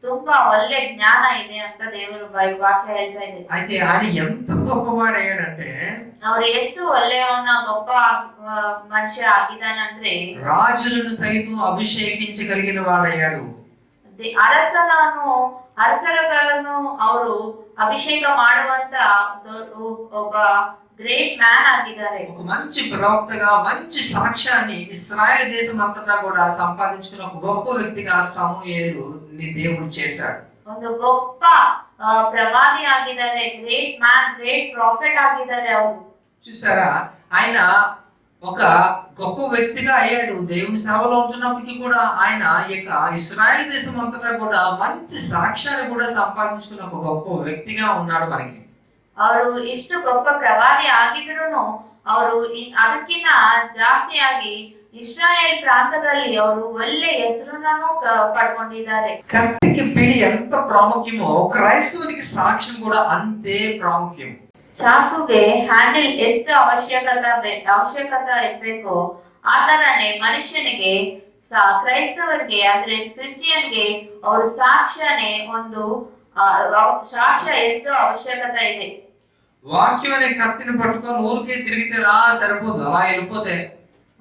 ತುಂಬಾ ಒಳ್ಳೆ ಜ್ಞಾನ ಇದೆ ಅಂತ ದೇವರು ವಾಕ್ಯ ಹೇಳ್ತಾ ಇದೆ. అయితే ఆయన ఎంత గొప్పవాడు అయ్యాడంటే ಅವರು ಎಷ್ಟು ಒಳ್ಳೆಯವನ ಗొప్ప ಮನುಷ್ಯ ಆಗಿದ್ದಾನಂದ್ರೆ రాజులను సైతం అభిషేకించగలిగిన వాడయ్యాడు. ಅರಸರುಗಳನ್ನು ಅವರು ಅಭಿಷೇಕ ಮಾಡುವಂತ ಒಬ್ಬ గ్రేట్ మ్యాన్ ಆಗಿದ್ದಾರೆ. ఒక మంచి ప్రవక్తగా మంచి సాక్ష్యాన్ని ఇశ్రాయేలు దేశం అంతటా కూడా సంపాదించుకున్న ఒక గొప్ప వ్యక్తిగా సమూయేలు ని దేవుడు చేశాడు. ಒಂದು గొప్ప ప్రవాది ಆಗಿದ್ದಾರೆ, గ్రేట్ మ్యాన్, గ్రేట్ ప్రాఫెట్ ಆಗಿದ್ದಾರೆ ಅವರು. చూసారా, ఆయన ఒక గొప్ప వ్యక్తిగా అయ్యాడు. దేవుని సేవలో ఉంటున్నప్పటికీ కూడా ఆయన యొక్క ఇశ్రాయేలు దేశం అంతటా కూడా మంచి సాక్ష్యాన్ని కూడా సంపాదించుకున్న ఒక గొప్ప వ్యక్తిగా ఉన్నాడు మనకి. ಅವರು ಇಷ್ಟು గొప్ప ప్రవాది ಆಗಿದ್ರು ಅವರು ಅದಕ್ಕಿಂತ ಜಾಸ್ತಿಯಾಗಿ ಇಸ್ರಾಯೇಲ್ ಪ್ರಾಂತದಲ್ಲಿ ಅವರು ಒಳ್ಳೆ ಹೆಸರನ್ನು ಪಡ್ಕೊಂಡಿದ್ದಾರೆ. కత్తికి పిడి ఎంత ప్రాముఖ్యమో క్రైస్తవునికి సాక్ష్యం కూడా అంతే ప్రాముఖ్యం. ಚಾಕುಗೆ ಹ್ಯಾಂಡಲ್ ಎಷ್ಟು ಅವಶ್ಯಕತೆ ಇರಬೇಕು ಆ ತರನೇ ಮನುಷ್ಯನಿಗೆ ಕ್ರೈಸ್ತವರಿಗೆ ಅಂದ್ರೆ ಕ್ರಿಶ್ಚಿಯನ್ಗೆ ಅವ್ರ ಸಾಕ್ಷ್ಯನೇ ಒಂದು ಸಾಕ್ಷ್ಯ ಎಷ್ಟು ಅವಶ್ಯಕತೆ ಇದೆ. వాక్యం అనే కత్తిని పట్టుకొని ఊరికే తిరిగితే సరిపోదు, అలా వెళ్ళిపోతే.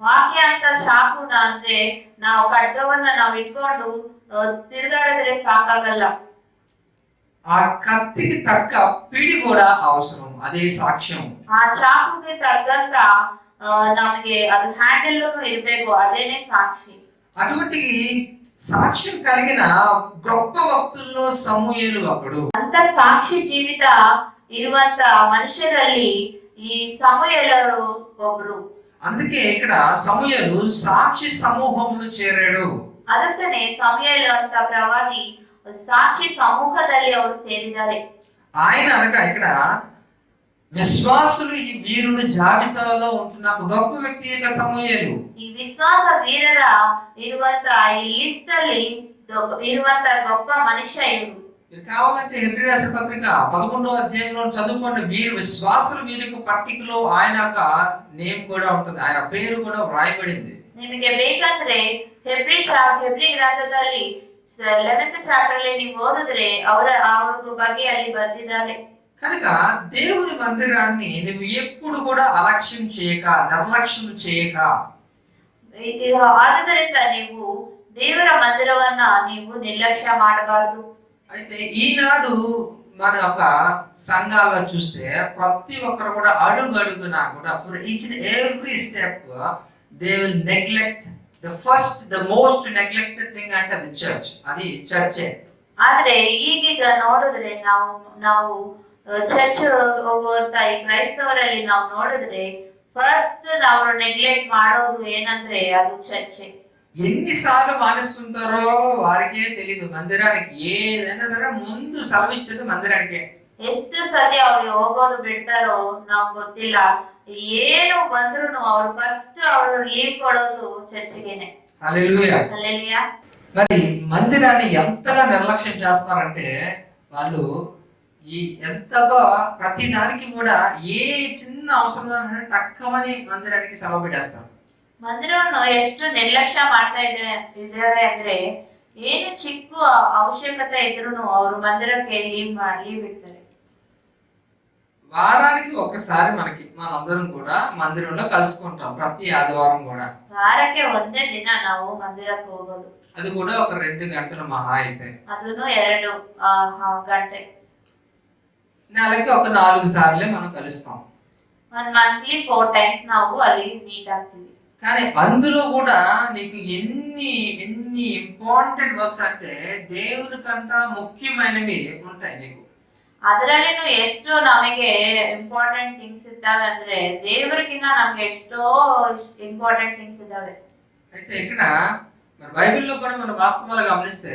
ವಾಕ್ಯ ಅಂತ ಚಾಕುನ ಅಂದ್ರೆ ನಾವು ಖಡ್ಗವನ್ನ ನಾವು ಇಟ್ಕೊಂಡು ತಿರುಗಾಡಿದ್ರೆ ಸಾಕಾಗಲ್ಲ. ఆ కత్తికి తగ్గ పిడి కూడా అవసరం, అదే సాక్ష్యం. ಆ ಚಾಕುಗೆ ತగ్గಂತ ನಮಗೆ ಅದು ಹ್ಯಾಂಡಲ್ ಇರಬೇಕು, ಅದೇನೆ ಸಾಕ್ಷಿ. అటువంటి సాక్ష్యం కలిగిన గొప్ప భక్తుల్లో సమూయేలు ఒకడు. ಅಂತ ಸಾಕ್ಷಿ ಜೀವಿತ ಇರುವಂತ ಮನುಷ್ಯರಲ್ಲಿ ಈ ಸಮೂయేలు ಒಬ್ರು. అందుకే ఇక్కడ సమూయేలు సాక్షి సమూహంలో చేరాడు. ಅದಕ್ಕನೆ ಸಮೂయేలు ಅಂತ ಪ್ರವಾದಿ ಸಾಕ್ಷಿ ಸಮೂಹದಲ್ಲಿ ಅವರು ಸೇರಿದ್ದಾರೆ. ఆయన అనగా ఇక్కడ విశ్వాసులు ఈ వీరుల జాబితాలో ఉంటున్న ఒక గొప్ప వ్యక్తి యొక్క సమూయేలు. ಈ ವಿಶ್ವಾಸ ವೀರರ ಇರುವಂತ ಈ ಲಿಸ್ಟ್ ಅಲ್ಲಿ ಇರುವಂತ ಗొప్ప ಮನುಷ್ಯ ಇವರು. మీరు కావాలంటే హెబ్రీ రాసిన పత్రిక 11వ అధ్యాయంలో చదువుకోండి. వీరు విశ్వాసులు, వీరికి పట్టికలో ఆయన యొక్క నేమ్ కూడా ఉంటుంది, ఆయన పేరు కూడా వ్రాయబడింది. ನಿಮಗೆ ಬೇಕಂದ್ರೆ ಹೆಬ್ರಿ ಗ್ರಂಥದಲ್ಲಿ 11th ಚಾಪ್ಟರ್ ಅಲ್ಲಿ ನೀವು ಓದಿದ್ರೆ ಅವ್ರ ಬಗ್ಗೆ ಅಲ್ಲಿ ಬರೆದಿದ್ದಾರೆ. కనుక దేవుని మందిరాన్ని నువ్వు ఎప్పుడు కూడా అలక్ష్యం చేయక, నిర్లక్ష్యం చేయక. ಆದ್ದರಿಂದ ನೀವು ದೇವರ ಮಂದಿರವನ್ನ ನೀವು ನಿರ್ಲಕ್ಷ್ಯ ಮಾಡಬಾರದು. అయితే ఈనాడు మన యొక్క సంఘాల్లో చూస్తే ప్రతి ఒక్కరు కూడా అడుగునా కూడా for each and every step they will neglect the first the most neglected thing అంటే అది చర్చ్, అది చర్చే. ಆದ್ರೆ ಈಗೀಗ ನೋಡಿದ್ರೆ ನಾವು ಚರ್ಚ್ ಹೋಗುವಂತ ಈ ಕ್ರೈಸ್ತವರಲ್ಲಿ ನಾವು ನೋಡಿದ್ರೆ ಫಸ್ಟ್ ನಾವು ನೆಗ್ಲೆಕ್ಟ್ ಮಾಡೋದು ಏನಂದ್ರೆ ಅದು ಚರ್ಚೆ. ఎన్నిసార్లు మానేస్తుంటారో వారికే తెలియదు. మందిరానికి ఏదైనా సరే ముందు సెలవిచ్చేది మందిరానికే. ಎಷ್ಟು ಸತಿ ಅವ್ರಿಗೆ ಹೋಗೋದು ಬಿಡ್ತಾರೋ ನಾವು ಗೊತ್ತಿಲ್ಲ. ಏನು ಬಂದ್ರು ಅವ್ರು ಫಸ್ಟ್ ಅವ್ರು ಲೀವ್ ಕೊಡೋದು చర్చికేనే. హల్లెలూయా. హల్లెలూయా. మరి మందిరాన్ని ఎంతగా నిర్లక్ష్యం చేస్తారంటే వాళ్ళు ఈ ఎంతగా ప్రతి దానికి కూడా ఏ చిన్న అవసరం టక్కమని మందిరానికి సెలవు పెట్టేస్తారు. ಮಂದಿರವನ್ನು ಎಷ್ಟು ನಿರ್ಲಕ್ಷ್ಯ ಮಾಡ್ತಾ ಇದ್ದಾರೆ ಅಂದ್ರೆ ಏನು ಚಿಕ್ಕ ಅವಶ್ಯಕತೆ ಇದ್ರೂ ಅವರು ಮಂದಿರಕ್ಕೆ ಲೀವ್ ಇಡ್ತಾರೆ. వారానికి ఒక్కసారి మనందరం కూడా మందిరంలో కలుసుకుంటాం ప్రతి ఆదివారం కూడా. వారಕ್ಕೆ ಒಂದೇ ದಿನ ನಾವು ಮಂದಿರಕ್ಕೆ ಹೋಗೋದು. అది కూడా ఒక 2 గంటలు మహా అయితే. ಅದನ್ನು 2 ಗಂಟೆ. నెలకి ఒక 4 సార్లే మనం కలుస్తాం. మంత్లీ 4 times ನಾವು ಅಲ್ಲಿ మీట్ ಆಗ್ತೀವಿ. కానీ అందులో కూడా నీకు ఎన్ని ఇంపార్టెంట్ వర్క్స్ అంటే దేవునికంట ముఖ్యమైనవి ఉంటాయి నీకు. ಅದರಲ್ಲಿನೂ ಎಷ್ಟು ನಮಗೆ ಇಂಪಾರ್ಟೆಂಟ್ ಥಿಂಗ್ಸ್ ಇದ್ದಾವೆ ಅಂದ್ರೆ ದೇವರಿಗಿನ್ನ ನಮ್ಗೆ ಎಷ್ಟೋ ಇಂಪಾರ್ಟೆಂಟ್ ಥಿಂಗ್ಸ್ ಇದ್ದಾವೆ. అయితే ఇక్కడ మరి బైబిల్లో కూడా మనం వాస్తవాలు గమనిస్తే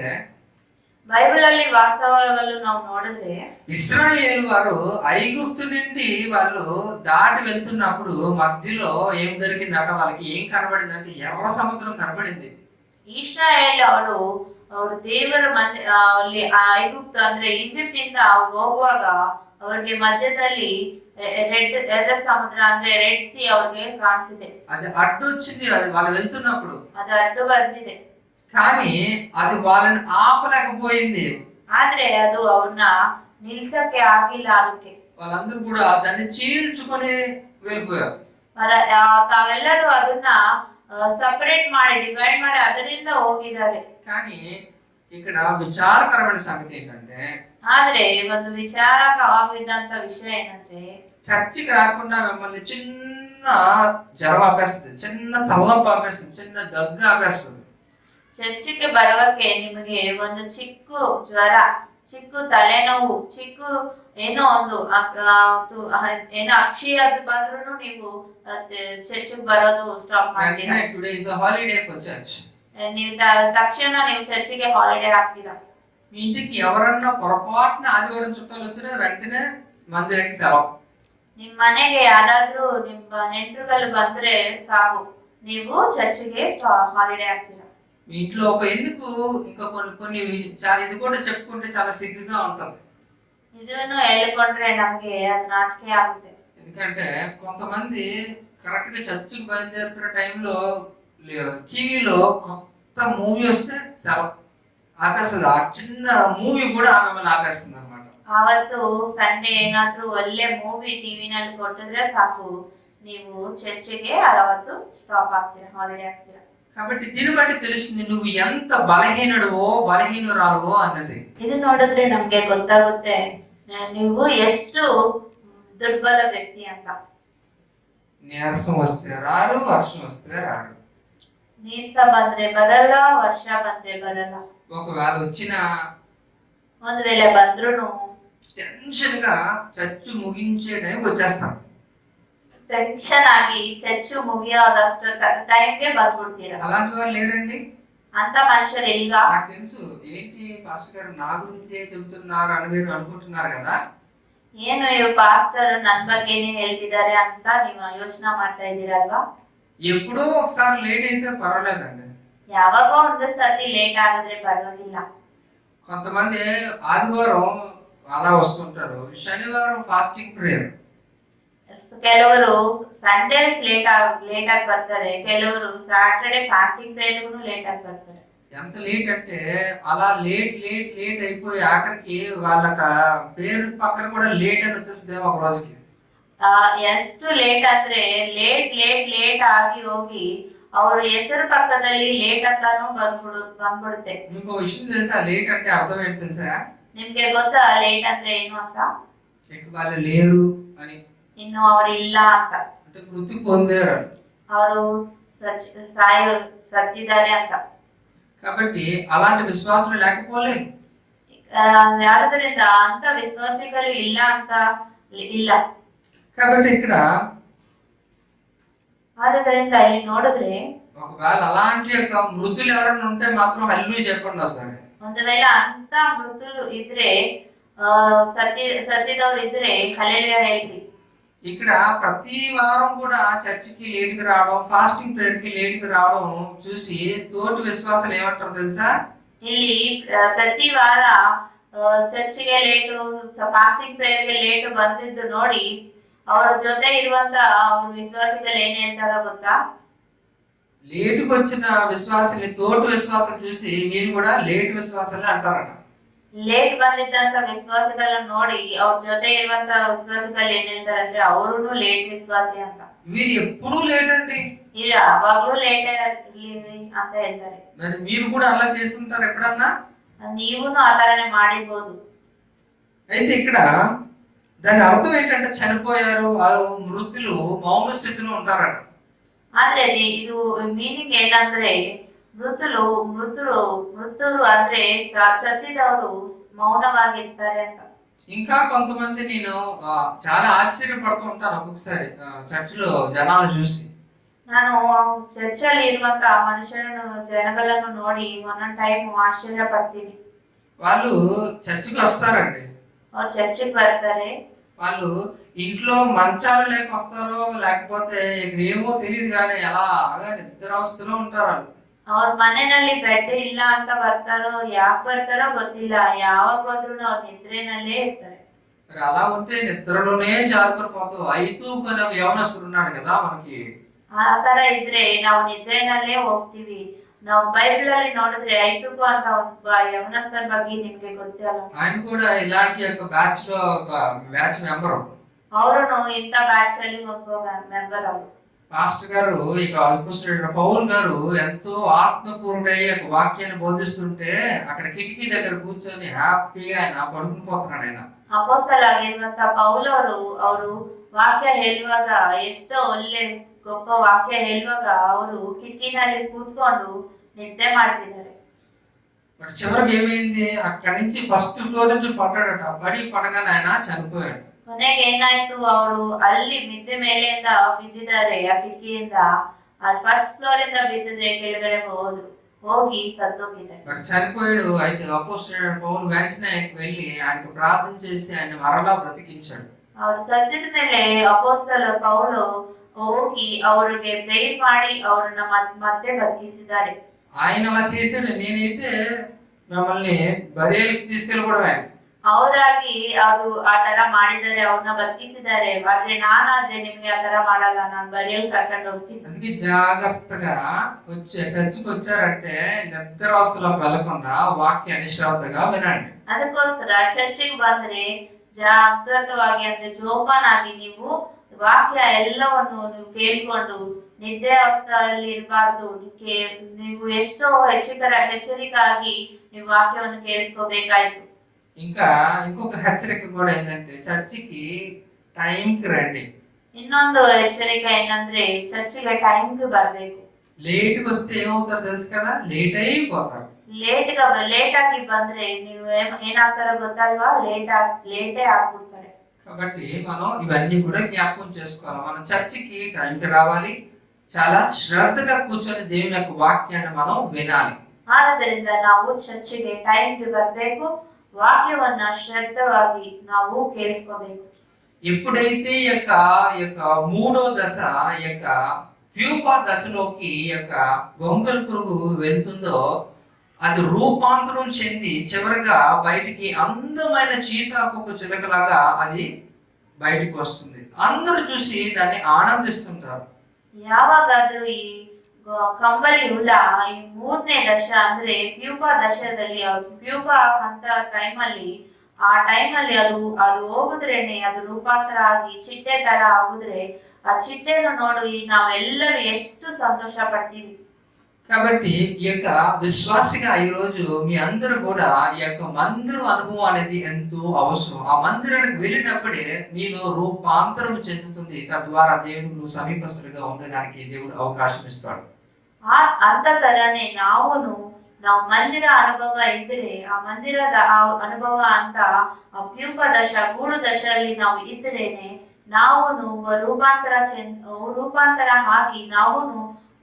బైబిల్ ಅಲ್ಲಿ వాస్తవాలు ನಾವು ನೋಡಿದ್ರೆ ఇశ్రాయేలు వారు ఐగుప్తు నుండి వాళ్ళు దాటి వెళ్తున్నప్పుడు మధ్యలో ఏం దొరికిందట వాళ్ళకి? ఏం కనబడిందంటే ఎర్ర సముద్రం కనబడింది. ಇಸ್ರಾಯೇಲ್ ಅವರು ದೇವರ ಅಲ್ಲಿ ಐಗುಪ್ತ ಅಂದ್ರೆ ಈಜಿಪ್ಟ್ ಇಂದ ಹೋಗುವಾಗ ಅವ್ರಿಗೆ ಮಧ್ಯದಲ್ಲಿ ఎర్ర సముద్రం ಅಂದ್ರೆ రెడ్ సీ ಅವ್ರಿಗೆ ಕಾಣಿಸಿದೆ. అది అడ్డు వచ్చింది, అది వాళ్ళు వెళ్తున్నప్పుడు ಅದು ಅಡ್ಡು ಬಂದಿದೆ. కానీ అది వాళ్ళని ఆపలేకపోయింది. ಆದ್ರೆ ಅದು ಅವ್ರನ್ನ ನಿಲ್ಸಕ್ಕೆ ಆಗಿಲ್ಲ. ಅದಕ್ಕೆ వాళ్ళందరూ కూడా దాన్ని చీల్చుకొని వెళ్ళిపోయారు. ತಾವೆಲ್ಲರೂ ಅದನ್ನ ಸಪರೇಟ್ ಮಾಡಿ ಡಿವೈಡ್ ಮಾಡಿ ಅದರಿಂದ ಹೋಗಿದ್ದಾರೆ. కానీ ఇక్కడ విచారకరమైన సంగతి ఏంటంటే ಆದ್ರೆ ಒಂದು ವಿಚಾರಕವಾಗಿದ್ದಂತ ವಿಷಯ ಏನಂದ್ರೆ చర్చికి రాకుండా మిమ్మల్ని చిన్న జ్వరం ఆపేస్తుంది, చిన్న తలనొప్పి ఆపేస్తుంది, చిన్న దగ్గు ఆపేస్తుంది. ಚರ್ಚಿಗೆ ಬರೋಕೆ ನಿಮಗೆ ಒಂದು ಚಿಕ್ಕ ಜ್ವರ, ಚಿಕ್ಕ ತಲೆನೋವು, ಚಿಕ್ಕ ಏನೋ ಒಂದು ಏನೋ ಅಕ್ಷಿಯಾಗಿ ಬಂದ್ರು ನೀವು ಚರ್ಚಿಗೆ ಬರೋದು ಸ್ಟಾಪ್ ಮಾಡ್ತೀರಾ. Today is a holiday for church. ನೀವು ತಕ್ಷಣ ನೀವು ಚರ್ಚಿಗೆ ಹಾಲಿಡೇ ಹಾಕ್ತೀರಾ. మీ ఇంటికి ఎవరన్నా పొరపాటున ఆదివారం చుట్టాలు వచ్చినా వెంటనే మందిరానికి సెలవు. ನಿಮ್ಮ ಮನೆಗೆ ಯಾರಾದ್ರೂ ನಿಮ್ಮ ನೆಂಟರುಗಳು ಬಂದ್ರೆ ಸಾಕು, ನೀವು ಚರ್ಚಿಗೆ ಹಾಲಿಡೇ ಹಾಕ್ತೀರಾ. మీ ఇంట్లో ఒక ఎందుకు ఇంకా కొన్ని చాలా ఇది కూడా చెప్పుకుంటే చాలా సిగ్గుగా ఉంటుంది. ಇದನ್ನು ಹೇಳಿಕೊಂಡ್ರೆ ನಮಗೆ ಅದು ನಾಚಿಕೆ ಆಗುತ್ತೆ. ఎందుకంటే కొంతమంది కరెక్ట్ గా చర్చికి బయలుదేరుతున్న టైంలో టీవీలో కొత్త మూవీ వస్తే సెలవు ఆపేస్తుంది. ఆ చిన్న మూవీ కూడా మిమ్మల్ని ఆపేస్తుంది అనమాట. ಅವತ್ತು ಸಂಡೇ ಏನಾದ್ರೂ ಒಳ್ಳೆ ಮೂವಿ ಟಿವಿನಲ್ಲಿ ಕೊಟ್ಟಿದ್ರೆ ಸಾಕು, ನೀವು ಚರ್ಚಿಗೆ ಅವತ್ತು ಸ್ಟಾಪ್ ಆಗ್ತೀರಾ, ಹಾಲಿಡೇ ಆಗ್ತೀರಾ. కాబట్టి దీన్ని బట్టి తెలుస్తుంది నువ్వు ఎంత బలహీనుడవో బలహీనురాలువో అన్నది. ఇది ನೋಡಿದ್ರೆ ನಮ್ಗೆ ಗೊತ್ತಾಗುತ್ತೆ ನೀವು ಎಷ್ಟು ದುರ್ಬಲ ವ್ಯಕ್ತಿ ಅಂತ. నీరసం వస్తే రారు, వర్షం వస్తే రారు. ನೀರ್ಸ ಬಂದ್ರೆ ಬರಲ್ಲ, ವರ್ಷ ಬಂದ್ರೆ ಬರಲ್ಲ. ఒకవేళ వచ్చినా ಒಂದ್ ವೇಳೆ ಬಂದ್ರುನು టెన్షన్ గా చర్చు ముగించే టైంకి వచ్చేస్తాం. ಟೆನ್ಷನ್ ಆಗಿ ಚರ್ಚು ಮುಗಿಯೋದಷ್ಟು ಟೈಮ್ಗೆ ಬಂದ್ಬಿಡ್ತೀರಾ. అలాంటి వాళ్ళు లేరండి? ಅಂತ ಮನುಷ್ಯರು ಇಲ್ವಾ? నాకు తెలుసు. ఏంటి పాస్టర్ గారు నా గురించే చెబుతున్నారు అని మీరు అనుకుంటున్నారు కదా. ಏನು ಇವ್ ಪಾಸ್ಟರ್ ನನ್ ಬಗ್ಗೆನೇ ಹೇಳ್ತಿದ್ದಾರೆ ಅಂತ ನೀವು ಯೋಚನೆ ಮಾಡ್ತಾ ಇದ್ದೀರಲ್ವಾ? ఎప్పుడో ఒకసారి లేట్ అయితే పర్వాలేదండి. ಯಾವಾಗೋ ಒಂದು ಸತಿ ಲೇಟ್ ಆಗಿದ್ರೆ ಪರವಾಗಿಲ್ಲ. కొంతమంది ఆదివారం అలా వస్తుంటారు, శనివారం ఫాస్టింగ్ ప్రేయర్. ಕೆಲವರು ಸಂಡೇಸ್ ಲೇಟ್ ಆಗಿ ಬರ್ತಾರೆ, ಕೆಲವರು ಸಾಟರ್ಡೆ ಫಾಸ್ಟಿಂಗ್ ಪ್ರೇಯರ್ಗೂ ಲೇಟ್ ಆಗಿ ಬರ್ತಾರೆ. ఎంత లేట్ అంటే అలా లేట్ అయిపోయి ఆఖరికి వాళ్ళక పేరు పక్కన కూడా లేట్ అని వచ్చేస్తుంది ఒక రోజుకి. ಎಷ್ಟು ಲೇಟ್ ಅಂದ್ರೆ ಲೇಟ್ ಆಗಿ ಹೋಗಿ ಅವ್ರ ಹೆಸರು ಪಕ್ಕದಲ್ಲಿ ಲೇಟ್ ಅಂತಾನು ಬಂದ್ಬಿಡುತ್ತೆ. మీకు విషయం తెలుసా లేట్ అంటే అర్థం ఏంటి తెలుసా? ನಿಮ್ಗೆ ಗೊತ್ತಾ ಲೇಟ್ ಅಂದ್ರೆ ಏನು ಅಂತ? వాళ్ళు లేరు అని, ಇನ್ನು ಅವ್ರು ಇಲ್ಲ ಅಂತ, అంటే మృతి పొందారు, ಅವರು ಸತ್ತಿದ್ದಾರೆ ಅಂತ. కాబట్టి అలాంటి విశ్వాసం లేకపోలేదు. ಯಾರದರಿಂದ ಅಂತ ವಿಶ್ವಾಸಿಗಳು ಇಲ್ಲ ಅಂತ ಇಲ್ಲ. కాబట్టి ఇక్కడ ಆದ್ದರಿಂದ ಇಲ್ಲಿ ನೋಡಿದ್ರೆ ఒకవేళ అలాంటి యొక్క మృతులు ఎవరైనా ఉంటే మాత్రం హల్లెలూయా చెప్పండి ఒకసారి. ಒಂದು ವೇಳೆ ಅಂತ ಮೃతులు ಇದ್ರೆ ಸತ್ತಿದವ್ರು ಇದ್ರೆ ಹಲ್ಲೆಲೂಯಾ ಹೇಳ್ರಿ. ఇక్కడ ప్రతి వారం కూడా చర్చికి లేటుగా రావడం, ఫాస్టింగ్ ప్రేయర్ కి లేటుగా రావడం చూసి తోటి విశ్వాసాలు ఏమంటారు తెలుసా? ಇಲ್ಲಿ ಪ್ರತಿ ವಾರ ಚರ್ಚಿಗೆ ಲೇಟು, ಫಾಸ್ಟಿಂಗ್ ಪ್ರೇಯರ್ಗೆ ಲೇಟು ಬಂದಿದ್ದು ನೋಡಿ ಅವರ ಜೊತೆ ಇರುವಂತ ಅವ್ರ ವಿಶ್ವಾಸಿಗಳು ಏನ್ ಹೇಳ್ತಾರ ಗೊತ್ತಾ? లేటుగా వచ్చిన విశ్వాసాన్ని తోటి విశ్వాసాలు చూసి మీరు కూడా లేట్ విశ్వాసాలు అంటారట. ಲೇಟ್ ಬಂದಿದ್ದಂತ ವಿಶ್ವಾಸಿಗಳನ್ನ ನೋಡಿ ಅವ್ರ ಜೊತೆ ಇರುವಂತ ವಿಶ್ವಾಸಿಗಳು ಏನ್ ಹೇಳ್ತಾರಂದ್ರೆ ಅವರುನು ಲೇಟ್ ವಿಶ್ವಾಸಿ ಅಂತ. వీరు ఎప్పుడూ లేట్ అండి. ಇಲ್ಲ ಅವಾಗ್ಲೂ ಲೇಟ್ ಅಂತ ಹೇಳ್ತಾರೆ. మరి మీరు కూడా అలా చేస్తుంటారు ఎప్పుడన్నా? ನೀವುನು ಆ ತರನೇ ಮಾಡಿರ್ಬೋದು. అయితే ఇక్కడ దాని అర్థం ఏంటంటే చనిపోయారు, వాళ్ళు మృతులు మౌన స్థితిలో ఉంటారట. ಆದ್ರೆ ಇದು ಮೀನಿಂಗ್ ಏನಂದ್ರೆ ಮೃತರು ಅಂದ್ರೆ ಸತ್ತಿದವರು ಮೌನವಾಗಿರ್ತಾರೆ ಅಂತ. ఇంకా కొంతమంది నేను చాలా ఆశ్చర్యపడుతూ ఉంటాను ఒక్కొక్కసారి చర్చిలో జనాలు చూసి. ನಾನು ಚರ್ಚಲ್ಲಿ ಇರುವಂತ ಜನಗಳನ್ನು ನೋಡಿ ಒಂದೊಂದು ಟೈಮ್ ಆಶ್ಚರ್ಯ ಪಡ್ತೀನಿ. వాళ్ళు చర్చికి వస్తారండి. ಅವ್ರು ಚರ್ಚಿಗೆ ಬರ್ತಾರೆ. వాళ్ళు ఇంట్లో మంచాలు లేక వస్తారో లేకపోతే ఇక్కడ ఏమో తెలియదు కానీ అలాగా నిద్రావస్థలో ఉంటారు వాళ్ళు. ಅವ್ರ ಮನೆಯಲ್ಲಿ ಬೆಡ್ ಇಲ್ಲ ಅಂತ ಬರ್ತಾರೋ ಯಾಕೆ ಬರ್ತಾರೋ ಗೊತ್ತಿಲ್ಲ, ಯಾವಾಗ ಬಂದ್ರು ಅವ್ರ ನಿದ್ರೆನಲ್ಲೇ ಇರ್ತಾರೆ. మరి అలా ఉంటే నిద్రలోనే జారుకొని పోతావు. అయితూ కొన్ని యవనస్తుడు ఉన్నాడు కదా మనకి. ಆ ತರ ಇದ್ರೆ ನಾವು ನಿದ್ರೆನಲ್ಲೇ ಹೋಗ್ತೀವಿ. ನಾವು ಬೈಬಲ್ ಅಲ್ಲಿ ನೋಡಿದ್ರೆ ಐತುಕು ಅಂತ ಒಬ್ಬ ಯವನಸ್ಥರ ಬಗ್ಗೆ ನಿಮ್ಗೆ ಗೊತ್ತಿಲ್ಲ. ఆయన కూడా ఇలాంటి ఒక బ్యాచ్ లో ఒక బ్యాచ్ మెంబర్. ಅವರುನು ಇಂತ ಬ್ಯಾಚ್ ಅಲ್ಲಿ ಒಬ್ಬ మెంబర్ ಅವರು. పాస్టర్ గారు ఇక అపోస్తలుడైన పౌలు గారు ఎంతో ఆత్మపూర్ణుడై ఒక వాక్యాన్ని బోధిస్తుంటే అక్కడ కిటికీ దగ్గర కూర్చొని హ్యాపీగా ఆయన పడుకుని పోతున్నాడు. ఆయన ಅಪೊಸ್ತಲ ಆಗಿರುವಂತ ಪೌಲ್ ಅವರು ವಾಕ್ಯ ಹೇಳುವಾಗ ಎಷ್ಟೋ ಒಳ್ಳೆ గొప్ప వాక్య ಹೇಳುವಾಗ ಅವರು కిటికీನಲ್ಲಿ కూర్చుంటూ నిద్ర ಮಾಡ್ತಿದ್ದಾರೆ. మరి చివరికి ఏమైంది, అక్కడి నుంచి ఫస్ట్ ఫ్లోర్ నుంచి పడ్డాడట. పడగానే ఆయన చనిపోయాడు. ಕೊನೆಗೆ ಏನಾಯ್ತು, ಅವರು ಅಲ್ಲಿ ಮಿದ್ದೆ ಮೇಲೆಯಿಂದ ಬಿದ್ದಿದ್ದಾರೆ. ಆ ಕಿಟಕಿಯಿಂದ ಅಲ್ಲಿ ಫಸ್ಟ್ ಫ್ಲೋರ್ ಇಂದ ಬಿದ್ದಿದ್ರೆ ಕೆಳಗಡೆ ಹೋಗಿ ಸತ್ತೋಗಿದ್ದಾರೆ. మరి చనిపోయాడు. అయితే అపోస్తలుడైన పౌలు వెంటనే వెళ్ళి ఆయనకు ప్రార్థన చేసి ఆయన మరలా బ్రతికించాడు. ಅವರು ಸತ್ತಿದ ಮೇಲೆ ಅಪೊಸ್ತಲ ಪೌಲು ಹೋಗಿ ಅವರಿಗೆ ಪ್ರೇಯರ್ ಮಾಡಿ ಅವರನ್ನ ಮತ್ತೆ ಬದುಕಿಸಿದ್ದಾರೆ. ఆయన అలా చేశాడు. నేనైతే మిమ్మల్ని బరియల్కి తీసుకెళ్ళిపోవడమే. ಅವರಾಗಿ ಅದು ಆ ತರ ಮಾಡಿದ್ದಾರೆ, ಅವ್ರನ್ನ ಬದುಕಿಸಿದ್ದಾರೆ. ಆದ್ರೆ ನಾನಾದ್ರೆ ನಿಮ್ಗೆ ಆ ತರ ಮಾಡಲ್ಲ, ನಾನು ಬರಿಯಲ್ ಕರ್ಕೊಂಡು ಹೋಗ್ತೀನಿ. అందుకే జాగ్రత్తగా చర్చికి వచ్చారంటే నిద్రావస్థలోకి వెళ్లకుండా వాక్యాన్ని శ్రద్ధగా వినండి. ಅದಕ್ಕೋಸ್ಕರ ಚರ್ಚಿಗೆ ಬಂದ್ರೆ ಜಾಗೃತವಾಗಿ ಅಂದ್ರೆ ಜೋಪಾನಾಗಿ ನೀವು ವಾಕ್ಯ ಎಲ್ಲವನ್ನು ನೀವು ಕೇಳಿಕೊಂಡು ನಿದ್ದೆ ಅವಸ್ಥೆಯಲ್ಲಿ ಇರಬಾರ್ದು. ನೀವು ಎಷ್ಟೋ ಎಚ್ಚರಿಕಾಗಿ ನೀವು ವಾಕ್ಯವನ್ನು ಕೇಳಿಸ್ಕೋಬೇಕಾಯ್ತು. ఇంకా ఇంకొక హెచ్చరిక కూడా ఏంటంటే చర్చికి టైంకి రండి. ಇನ್ನೊಂದು ಎಚ್ಚರಿಕೆ ಏನಂದ್ರೆ ಚರ್ಚಿಗೆ ಟೈಮ್ಗೆ ಬರ್ಬೇಕು. లేట్గా వస్తే ఏమవుతారు తెలుసు కదా, లేట్ అయిపోతారు. ಲೇಟ್ ಆಗಿ ಬಂದ್ರೆ ನೀವು ಏನಾಗ್ತಾರೋ ಗೊತ್ತಲ್ವಾ, ಲೇಟೇ ಆಗ್ಬಿಡ್ತಾರೆ. కాబట్టి మనం ఇవన్నీ కూడా జ్ఞాపకం చేసుకోవాలి. మనం చర్చికి టైంకి రావాలి, చాలా శ్రద్ధగా కూర్చొని దేవుని యొక్క వాక్యాన్ని మనం వినాలి. ಆದ್ದರಿಂದ ನಾವು ಚರ್ಚಿಗೆ ಟೈಮ್ಗೆ ಬರ್ಬೇಕು, వాక్యవನ್ನ శ్రద్ధವಾಗಿ ನಾವು ಕೇಳಿಸ್ಕೋಬೇಕು. ఎప్పుడైతే ఈ యొక్క మూడో దశ ఈ యొక్క ప్యూపా దశలోకి ఈ యొక్క గొంగళి పురుగు వెళ్తుందో అది రూపాంతరం చెంది చివరిగా బయటికి అందమైన చీతాకొక చిలకలాగా అది బయటికి వస్తుంది. అందరూ చూసి దాన్ని ఆనందిస్తుంటారు. ಯಾವಾಗಾದ್ರೂ ಈ ಕಂಬಳಿ ಹುಳ ಈ 3ನೇ ದಶ ಅಂದ್ರೆ ಪ್ಯೂಪಾ ದಶದಲ್ಲಿ ಪ್ಯೂಪಾ ಅಂತ ಟೈಮಲ್ಲಿ ಅದು ಹೋಗುದ್ರೇನೆ ಅದು ರೂಪಾಂತರ ಆಗಿ ಚಿಟ್ಟೆ ತರ ಆಗುದ್ರೆ ಆ ಚಿಟ್ಟೆను ನೋಡಿ ನಾವೆಲ್ಲರೂ ಎಷ್ಟು ಸಂತೋಷ ಪಡ್ತೀವಿ. కాబట్టి ఈ యొక్క విశ్వాసిగా ఈ రోజు మీ అందరూ కూడా ఈ యొక్క మందిరం అనుభవం అనేది ఎంతో అవసరం. ఆ మందిరానికి వెళ్ళినప్పుడే నేను రూపాంతరం చెందుతుంది. తద్వారా దేవుడు నువ్వు సమీపస్తుడిగా ఉండడానికి దేవుడు అవకాశం ఇస్తాడు. ಅಂತ ತರನೇ ನಾವು ಮಂದಿರ ಅನುಭವ ಇದ್ರೆ ಆ ಮಂದಿರದ ಅನುಭವ ಅಂತ ಆ ಪ್ಯೂಪ ದಶ ಗೂಡು ದಶಲ್ಲಿ ನಾವು ಇದ್ರೇನೆ ನಾವು ರೂಪಾಂತರ ಆಗಿ ನಾವು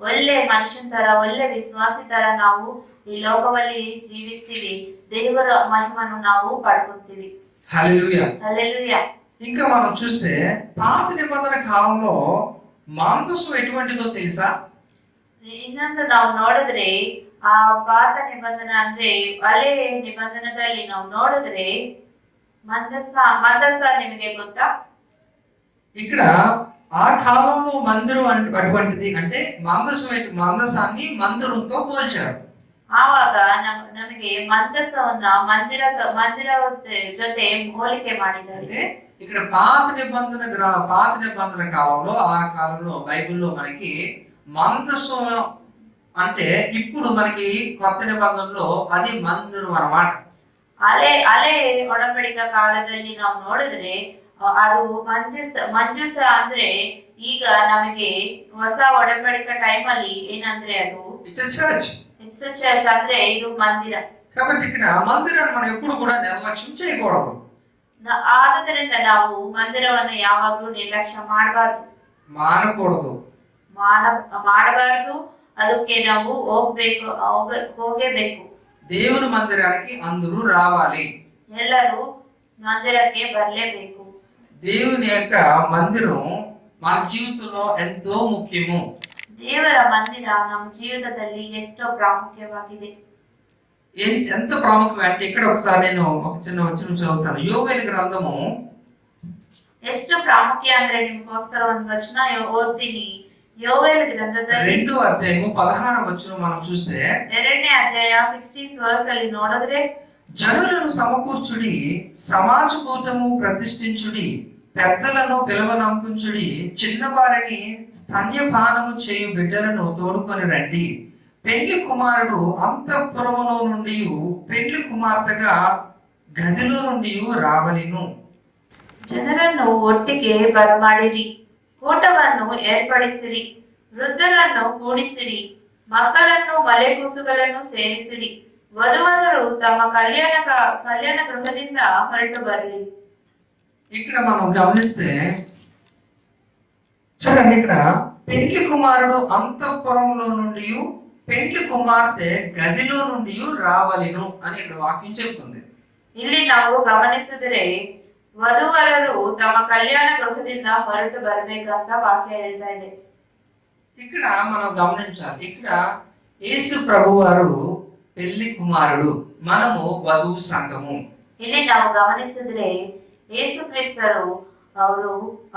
ಒಳ್ಳೆ ಮನುಷ್ಯನ ತರ ಒಳ್ಳೆ ವಿಶ್ವಾಸಿ ತರ ನಾವು ಈ ಲೋಕದಲ್ಲಿ ಜೀವಿಸ್ತೀವಿ. ದೇವರ ಮಹಿಮನ್ನು ನಾವು ಪಡ್ಕೊಂತೀವಿ. హల్లెలూయా. హల్లెలూయా. ఇంకా మనం చూస్తే పాత నిబంధన కాలంలో మందసం ఎటువంటిదో తెలుసా? ಇನ್ನೊಂದು ನಾವು ನೋಡಿದ್ರೆ ಆ ಪಾತ ನಿಬಂಧನ ಅಂದ್ರೆ ಹಳೆ ನಿಬಂಧನದಲ್ಲಿ ನಾವು ನೋಡಿದ್ರೆ ಮಂದಸ ನಿಮಗೆ ಗೊತ್ತಾ? ఇక్కడ ఆ కాలంలో మందిరం అటువంటిది అంటే మందసాన్ని మందిరంతో పోల్చారు. ಆವಾಗ ನಮಗೆ ಮಂದಸವನ್ನ ಮಂದಿರ ಜೊತೆ ಹೋಲಿಕೆ ಮಾಡಿದ್ದಾರೆ. అంటే ఇక్కడ పాత నిబంధన కాలంలో ఆ కాలంలో బైబిల్లో మనకి మందసం అంటే ఇప్పుడు మనకి కొత్త నిబంధనలో అది మందిరం అన్నమాట. ಹಳೆ ಒಡಂಬಡಿಕ ಕಾಲದಲ್ಲಿ ನಾವು ನೋಡಿದ್ರೆ ಅದು ಮಂಜೂಸ ಅಂದ್ರೆ ಈಗ ನಮಗೆ ಹೊಸ ಒಡಂಬಡಿಕ ಟೈಮ್ ಅಲ್ಲಿ ಏನಂದ್ರೆ ಅದು ఇట్స్ చర్చ్ ಅಂದ್ರೆ ಇದು ಮಂದಿರ. కాబట్టి ఇక్కడ మందిరాన్ని మనం ఎప్పుడు కూడా నిర్లక్ష్యం చేయకూడదు. ಆದುದರಿಂದ ನಾವು ಮಂದಿರವನ್ನು ಯಾವಾಗಲೂ ನಿರ್ಲಕ್ಷ್ಯ మానకూడదు. ಮಾಡಬಾರದು. ಅದಕ್ಕೆ ನಾವು ಹೋಗಬೇಕು. దేవుని మందిరానికి అందరూ రావాలి. ಎಲ್ಲರೂ మందిరಕ್ಕೆ ಬರಲೇಬೇಕು. దేవుని యొక్క మందిరం మన జీవితంలో ఎంతో ముఖ్యము. ದೇವರ ಮಂದಿರ ನಮ್ಮ ಜೀವಿತದಲ್ಲಿ ಎಷ್ಟೋ ಪ್ರಾಮುಖ್ಯವಾಗಿದೆ. ఎంత ప్రాముఖ్యం అంటే ఇక్కడ ఒకసారి నేను ఒక చిన్న వచనం చదువుతాను. యోవేలు గ్రంథము ಎಷ್ಟು ಪ್ರಾಮುಖ್ಯ ಅಂದ್ರೆ ನಿಮಗೋಸ್ಕರ ಒಂದು ವಚನ ಓದ್ತೀನಿ. ಯೋವೇಲ್ ಗ್ರಂಥದಲ್ಲಿ 2వ అధ్యాయము 16వ వచనం మనం చూస్తే 2ನೇ ಅಧ್ಯಾಯ 16th verse ಅಲ್ಲಿ ನೋಡಿದ್ರೆ జనులను సమకూర్చుడి, సమాజ కూటము ప్రతిష్ఠించుడి, పెద్దలను పిలవనంపించుడి, చిన్నవారిని స్తన్యపానము చేయు బిడ్డలను తోడుకొని రండి. పెళ్లి కుమారుడు అంతఃపురములో నుండి పెళ్లి కుమార్తెగా గదిలో నుండి రావలిను. ಜನರನ್ನು ಒಟ್ಟಿಗೆ ಬರಮಾಡಿರಿ, ಕೂಟವನ್ನು ಏರ್ಪಡಿಸಿರಿ, ವೃದ್ಧರನ್ನು ಕೂಡಿಸಿರಿ, ಮಕ್ಕಳನ್ನು ಮಲೆಕೂಸುಗಳನ್ನು ಸೇರಿಸಿರಿ, ವಧುವರರು ತಮ್ಮ ಕಲ್ಯಾಣ ಗೃಹದಿಂದ ಹೊರಟು ಬರಲಿ. ఇక్కడ మనం గమనిస్తే చూడండి, ఇక్కడ పెళ్లి కుమారుడు అంతఃపురంలో నుండి పెళ్లి కుమార్తె గదిలో నుండి రావలిను అని ఇక్కడ వాక్యం చెప్తుంది. ಇಲ್ಲಿ ನಾವು ಗಮನಿಸಿದ್ರೆ ವಧುವರರು ತಮ್ಮ ಕಲ್ಯಾಣ ಗೃಹದಿಂದ ಹೊರಟು ಬರಬೇಕಂತ ವಾಕ್ಯ ಹೇಳ್ತಾ ಇದೆ. ఇక్కడ మనం గమనించాలి, ఇక్కడ యేసు ప్రభువారు పెళ్లి కుమారుడు, మనము వధువు సంఘము. ಇಲ್ಲಿ ನಾವು ಗಮನಿಸಿದ್ರೆ ಯೇಸು ಕ್ರಿಸ್ತರು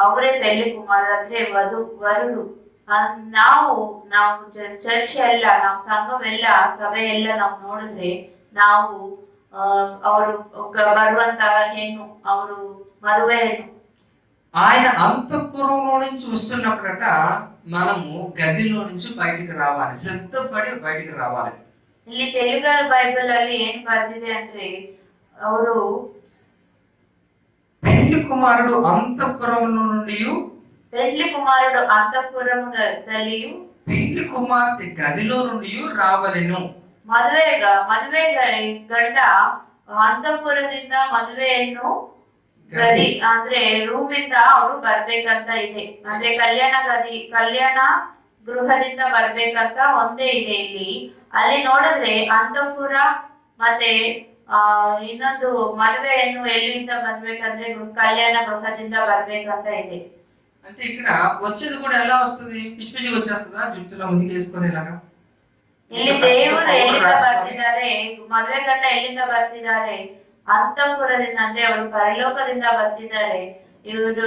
ಅವರೇ పెళ్లి కుమారుడు ಅಂದ್ರೆ ವರುಡು. ನಾವು ಚರ್ಚ್ ಎಲ್ಲ ನಾವು ಸಂಘಂ ಎಲ್ಲ ಸಭೆ ಎಲ್ಲ ನಾವು ನೋಡಿದ್ರೆ ನಾವು ಅವರು ಬರುವಂತ ಹೆಣ್ಣು, ಅವರು మదువే ಹೆಣ್ಣು. ఆయన అంతఃపురంలో నుంచి వస్తున్నప్పుడట మనము గదిలో నుంచి బయటికి రావాలి, సిద్ధపడి బయటికి రావాలి. ಇಲ್ಲಿ ತೆಲುಗು ಬೈಬಲ್ ಅಲ್ಲಿ ಏನ್ ಬರ್ದಿದೆ ಅಂದ್ರೆ ಅವರು పెళ్లి కుమారుడు అంతఃపురంలో నుండి పెళ్లి కుమారుడు అంతఃపురముదಲ್ಲಿಯೂ పెళ్లి కుమార్తె గదిలో నుండి రావలెను. ಮದುವೆ ಗಂಡ ಅಂತಃಪುರದಿಂದ ಮದುವೆ ಹೆಣ್ಣು ಗದಿ ಅಂದ್ರೆ ರೂಮ್ ಇಂದ ಅವರು ಬರ್ಬೇಕಂತ ಇದೆ. ಅಂದ್ರೆ ಕಲ್ಯಾಣ ಗೃಹದಿಂದ ಬರ್ಬೇಕಂತ ಒಂದೇ ಇದೆ ಇಲ್ಲಿ. ಅಲ್ಲಿ ನೋಡಿದ್ರೆ ಅಂತಃಪುರ ಮತ್ತೆ ಇನ್ನೊಂದು ಮದುವೆ ಹೆಣ್ಣು ಎಲ್ಲಿಂದ ಬರ್ಬೇಕಂದ್ರೆ ಕಲ್ಯಾಣ ಗೃಹದಿಂದ ಬರ್ಬೇಕಂತ ಇದೆ. అంటే ఇక్కడ వచ్చేది కూడా ఎలా వస్తుంది? పిచ్చి పిచ్చి వచ్చేస్తుందా జుట్టులో ముందుకు వేసుకునేలాగా? ಇಲ್ಲಿ ದೇವರು ಎಲ್ಲಿಂದ ಬರ್ತಿದ್ದಾರೆ, ಮದುವೆ ಗಂಡ ಎಲ್ಲಿಂದ ಬರ್ತಿದ್ದಾರೆ? ಅಂತಃಪುರದಿಂದ ಅಂದ್ರೆ ಅವರು ಪರಲೋಕದಿಂದ ಬರ್ತಿದ್ದಾರೆ. ಇವರು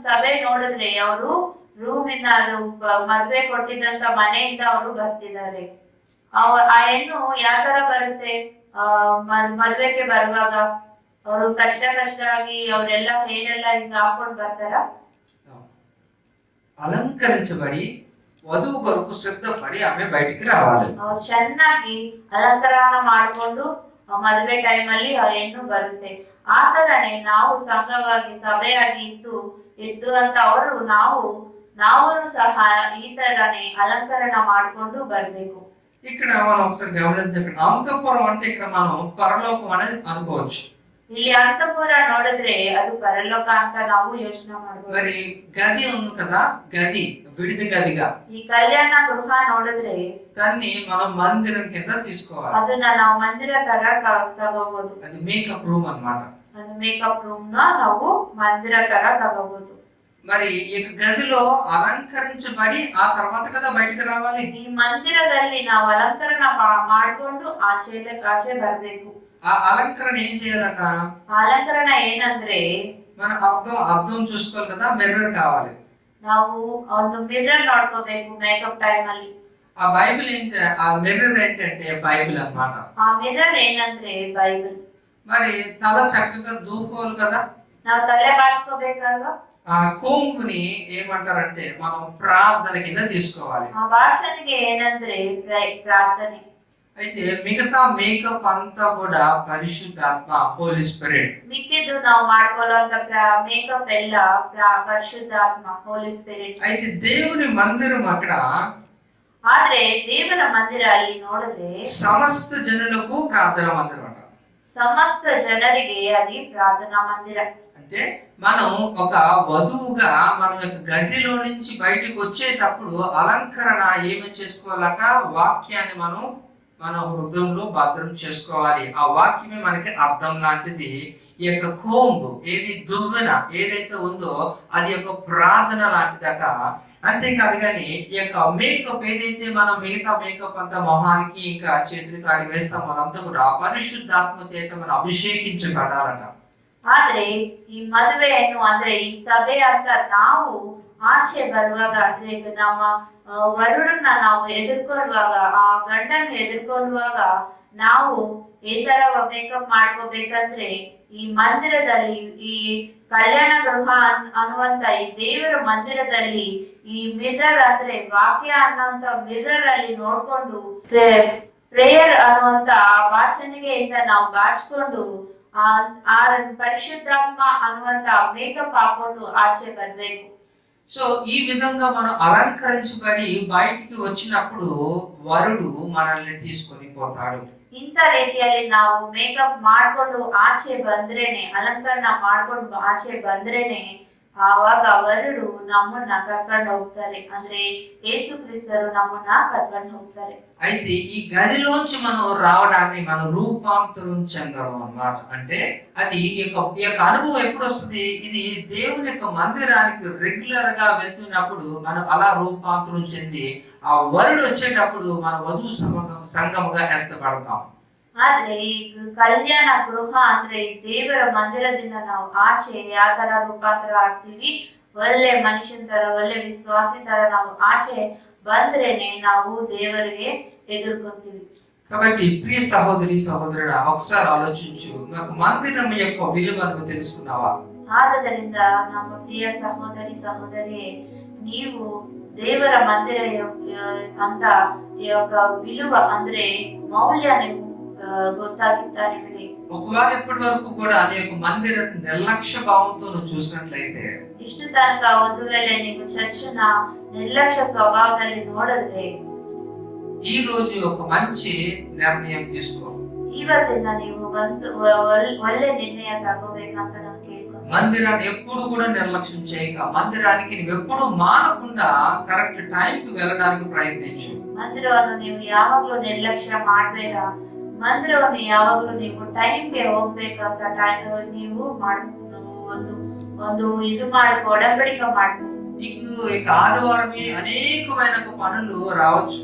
ಸಭೆ ನೋಡಿದ್ರೆ ಅವರು ರೂಮ್ ಇಂದ, ಅದು ಮದುವೆ ಕೊಟ್ಟಿದ್ದಂತ ಮನೆಯಿಂದ ಅವರು ಬರ್ತಿದ್ದಾರೆ. ಆ ಹೆಣ್ಣು ಯಾವ ತರ ಬರುತ್ತೆ? ಮದುವೆಗೆ ಬರುವಾಗ ಅವರು ಕಷ್ಟ ಆಗಿ ಅವರೆಲ್ಲ ಹೇರೆಲ್ಲ ಹಿಂಗ ಹಾಕೊಂಡ್ ಬರ್ತಾರ. అలంకరించబడి వధువు కొరకు సిద్ధపడి ఆమె బయటికి రావాలి. ಅವ್ರು ಚೆನ್ನಾಗಿ ಅಲಂಕರಣ ಮಾಡಿಕೊಂಡು ಮದುವೆ ಟೈಮ್ ಅಲ್ಲಿ ಆ ಹೆಣ್ಣು ಬರುತ್ತೆ. ಆ ತರನೇ ನಾವು ಸಂಘವಾಗಿ ಸಭೆಯಾಗಿ ಇದ್ದು ಅಂತ ಅವರು ನಾವು ಸಹ ಈ ತರನೇ ಅಲಂಕರಣ ಮಾಡಿಕೊಂಡು ಬರ್ಬೇಕು. ఇక్కడ మనం ఒకసారి గమనిద్దాం. ఇక్కడ అంతఃపురం అంటే ఇక్కడ మనం పరలోకం అనేది అనుకోవచ్చు. ಇಲ್ಲಿ ಅಂತಃಪುರ ನೋಡಿದ್ರೆ ಅದು ಪರಲೋಕ ಅಂತ ನಾವು ಯೋಚನೆ ಮಾಡಬಹುದು. మరి గది ఉంది కదా, గది విడిది గదిగా. ఈ కళ్యాణ గృహ ನೋಡಿದ್ರೆ దాన్ని మనం మందిరం కింద తీసుకోవాలి. ಅದನ್ನ ನಾವು ಮಂದಿರ ತರ ತಗೋಬಹುದು. అది మేకప్ రూమ్ అన్నమాట. ಅದು ಮೇಕಪ್ ರೂಮ್ ನ ನಾವು ಮಂದಿರ ತರ ತಗೋಬಹುದು. మరి ఈ గదిలో అలంకరించబడి ఆ తర్వాత కదా బయటకు రావాలి. ಈ ಮಂದಿರದಲ್ಲಿ ನಾವು ಅಲಂಕರಣ ಮಾಡ್ಕೊಂಡು ಆಚೆ ಬರ್ಬೇಕು. ఆ అలంకరణ ఏం చేయాలట? అలంకరణ ಏನಂದ್ರೆ మన అద్దం చూసుకోవాలి కదా, మిర్రర్ కావాలి. ನಾವು ಒಂದು ಮಿರರ್ ನೋಡ್ಕೋಬೇಕು ಮೇಕಪ್ ಟೈಮ್ ಅಲ್ಲಿ. ఆ బైబిల్ ఏంటి? ఆ మిర్రర్ ఏంటంటే బైబిల్ అన్నమాట. ఆ మిర్రర్ ಏನಂದ್ರೆ బైబిల్. మరి తల చక్కగా దూకోవాలి కదా, ನಾವು తಲೆ బాచుకోಬೇಕಲ್ವಾ. ఆ కోంపుని ఏమంటారంటే మనం ప్రార్థన కింద తీసుకోవాలి. ఆ వాచనకి ಏನಂದ್ರೆ ప్రార్థನೆ. అయితే మిగతా మేకప్ అంతా కూడా పరిశుద్ధాత్మ, హోలీ స్పిరిట్. ಮಿಕ್ಕಿದ್ದು ನಾವು ಮಾಡ್ಕೊಳ್ಳುವಂತ ಮೇಕಪ್ ಎಲ್ಲ ಪರಿಶುದ್ಧಾತ್ಮ, ಹೋಲಿ ಸ್ಪಿರಿಟ್. అయితే దేవుని మందిరం అక్కడ, ಆದ್ರೆ ದೇವರ ಮಂದಿರ ಅಲ್ಲಿ ನೋಡಿದ್ರೆ సమస్త జనులకు ప్రార్థనా మందిరం అంట. సమస్త ಜನರಿಗೆ అది ప్రార్థనా మందిర. అంటే మనం ఒక వధువుగా మనం గదిలో నుంచి బయటికి వచ్చేటప్పుడు అలంకరణ ఏమి చేసుకోవాలట? వాక్యాన్ని మనం మన హృదయంలో భద్రం చేసుకోవాలి. ఆ వాక్యమే మనకి అర్థం లాంటిది. ఈ యొక్క కోంబు ఏది దువ్వెన ఏదైతే ఉందో అది ఒక ప్రార్థన లాంటిదట. అంతేకాదు కానీ ఈ యొక్క మేకప్ ఏదైతే మనం మిగతా మేకప్ అంతా మొహానికి ఇంకా చేతులకి ఆడి వేస్తాం, అదంతా కూడా పరిశుద్ధాత్మ చేత మనం అభిషేకించబడాలట. ಆದ್ರೆ ಈ ಮದುವೆಯನ್ನು ಅಂದ್ರೆ ಈ ಸಭೆ ಅಂತ ನಾವು ಆಚೆ ಬರುವಾಗ ಅಂದ್ರೆ ನಮ್ಮ ವರುಡನ್ನ ನಾವು ಎದುರ್ಕೊಳ್ಳುವಾಗ, ಆ ಗಂಡನ್ನು ಎದುರ್ಕೊಳ್ಳುವಾಗ ನಾವು ಈ ತರ ಮೇಕಪ್ ಮಾಡ್ಕೋಬೇಕಂದ್ರೆ ಈ ಮಂದಿರದಲ್ಲಿ, ಈ ಕಲ್ಯಾಣ ಗೃಹ ಅನ್ನುವಂತ ಈ ದೇವರ ಮಂದಿರದಲ್ಲಿ ಈ ಮಿರ್ರರ್ ಅಂದ್ರೆ ವಾಕ್ಯ ಅನ್ನುವಂತ ಮಿರ್ರರ್ ಅಲ್ಲಿ ನೋಡ್ಕೊಂಡು ಪ್ರೇಯರ್ ಅನ್ನುವಂತ ವಾಚನಿಗೆಯಿಂದ ನಾವು ಬಾಚ್ಕೊಂಡು ಆ ಪರಿಶುದ್ಧಾತ್ಮ ಅನ್ನುವಂತ ಮೇಕಪ್ ಹಾಕೊಂಡು ಆಚೆ ಬರ್ಬೇಕು. సో ఈ విధంగా మనం అలంకరించబడి బయటికి వచ్చినప్పుడు వరుడు మనల్ని తీసుకొని పోతాడు. ಇಂಥ ರೀತಿಯಲ್ಲಿ ನಾವು ಮೇಕಪ್ ಮಾಡ್ಕೊಂಡು ಆಚೆ ಬಂದ್ರೇನೆ, ಅಲಂಕರಣ ಮಾಡ್ಕೊಂಡು ಆಚೆ ಬಂದ್ರೇನೆ ಆವಾಗ ವರುಡು ನಮ್ಮನ್ನ ಕರ್ಕೊಂಡು ಹೋಗ್ತಾರೆ. ಅಂದ್ರೆ ಯೇಸು ಕ್ರಿಸ್ತರು ನಮ್ಮನ್ನ ಕರ್ಕೊಂಡು ಹೋಗ್ತಾರೆ. అయితే ఈ గదిలోంచి మనం రావడాన్ని మనం రూపాంతరం చెందడం అన్నమాట. అంటే అది ఈ యొక్క అనుభవం ఎప్పుడు వస్తుంది? ఇది దేవుని యొక్క మందిరానికి రెగ్యులర్ గా వెళ్తున్నప్పుడు మనం అలా రూపాంతరం చెంది ఆ వరుడు వచ్చేటప్పుడు మన వధువు సంఘముగా ఎత్తబడతాం. ಆದ್ರೆ ಈ ಕಲ್ಯಾಣ ಗೃಹ ಅಂದ್ರೆ ದೇವರ ಮಂದಿರದಿಂದ ನಾವು ಆಚೆ ಯಾವ ತರ ರೂಪಾಂತರ ಆಗ್ತೀವಿ, ಒಳ್ಳೆ ಮನುಷ್ಯನ ತರ, ಒಳ್ಳೆ ವಿಶ್ವಾಸಿ ತರ ನಾವು ಆಚೆ ಬಂದ್ರೇನೆ ನಾವು ದೇವರಿಗೆ ఎదుర్కొంತೀವಿ. కాబట్టి ప్రియ సహోదరి సహోదరుడా, ఒకసారి ఆలోచించు, నాకు మందిరం యొక్క విలువను తెలుసుకున్నావా? ಆದ್ದರಿಂದ ನಮ್ಮ ಪ್ರಿಯ ಸಹೋದರಿ ಸಹೋದರಿ, ನೀವು ದೇವರ ಮಂದಿರ ಅಂತ ಈ యొక్క విలువ ಅಂದ್ರೆ మౌల్య ನೀವು ಗೊತ್ತಾಗಿತ್ತಾ ನಿಮಗೆ? ఒకవేళ ఇప్పటి వరకు కూడా నీ యొక్క మందిరం నిర్లక్ష్య భావంతో నువ్వు చూసినట్లయితే, ಇಷ್ಟು ತನಕ ಒಂದು ವೇಳೆ ನೀವು ಚರ್ಚನ ನಿರ್ಲಕ್ಷ್ಯ ಸ್ವಭಾವದಲ್ಲಿ ನೋಡಿದ್ರೆ, ఈ రోజు ఒక మంచి నిర్ణయం తీసుకో. ಇವತ್ತಿನ ನೀವು ಒಂದು ಒಳ್ಳೆ ನಿರ್ಣಯ ತಗೋಬೇಕಂತ ನಾನು ಕೇಳ್ಕೊಂಡೆ. మందిరాన్ని ఎప్పుడు కూడా నిర్లక్ష్యం చేయక, మందిరానికి నువ్వు ఎప్పుడు మానకుండా కరెక్ట్ టైం కి వెళ్ళడానికి ప్రయత్నించు. ಮಂದಿರವನ್ನು ನೀವು ಯಾವಾಗ್ಲೂ ನಿರ್ಲಕ್ಷ್ಯ ಮಾಡಬೇಡ. ಮಂದಿರವನ್ನು ಯಾವಾಗ್ಲೂ ನೀವು ಟೈಮ್ಗೆ ಹೋಗ್ಬೇಕಂತ ನೀವು ಒಂದು ಇದು ಮಾಡ್ಕೊ, ಒಡಂಬಡಿಕೆ ಮಾಡ್ಕೊ. నీకు ఇక ఆదివారమే అనేకమైన పనులు రావచ్చు,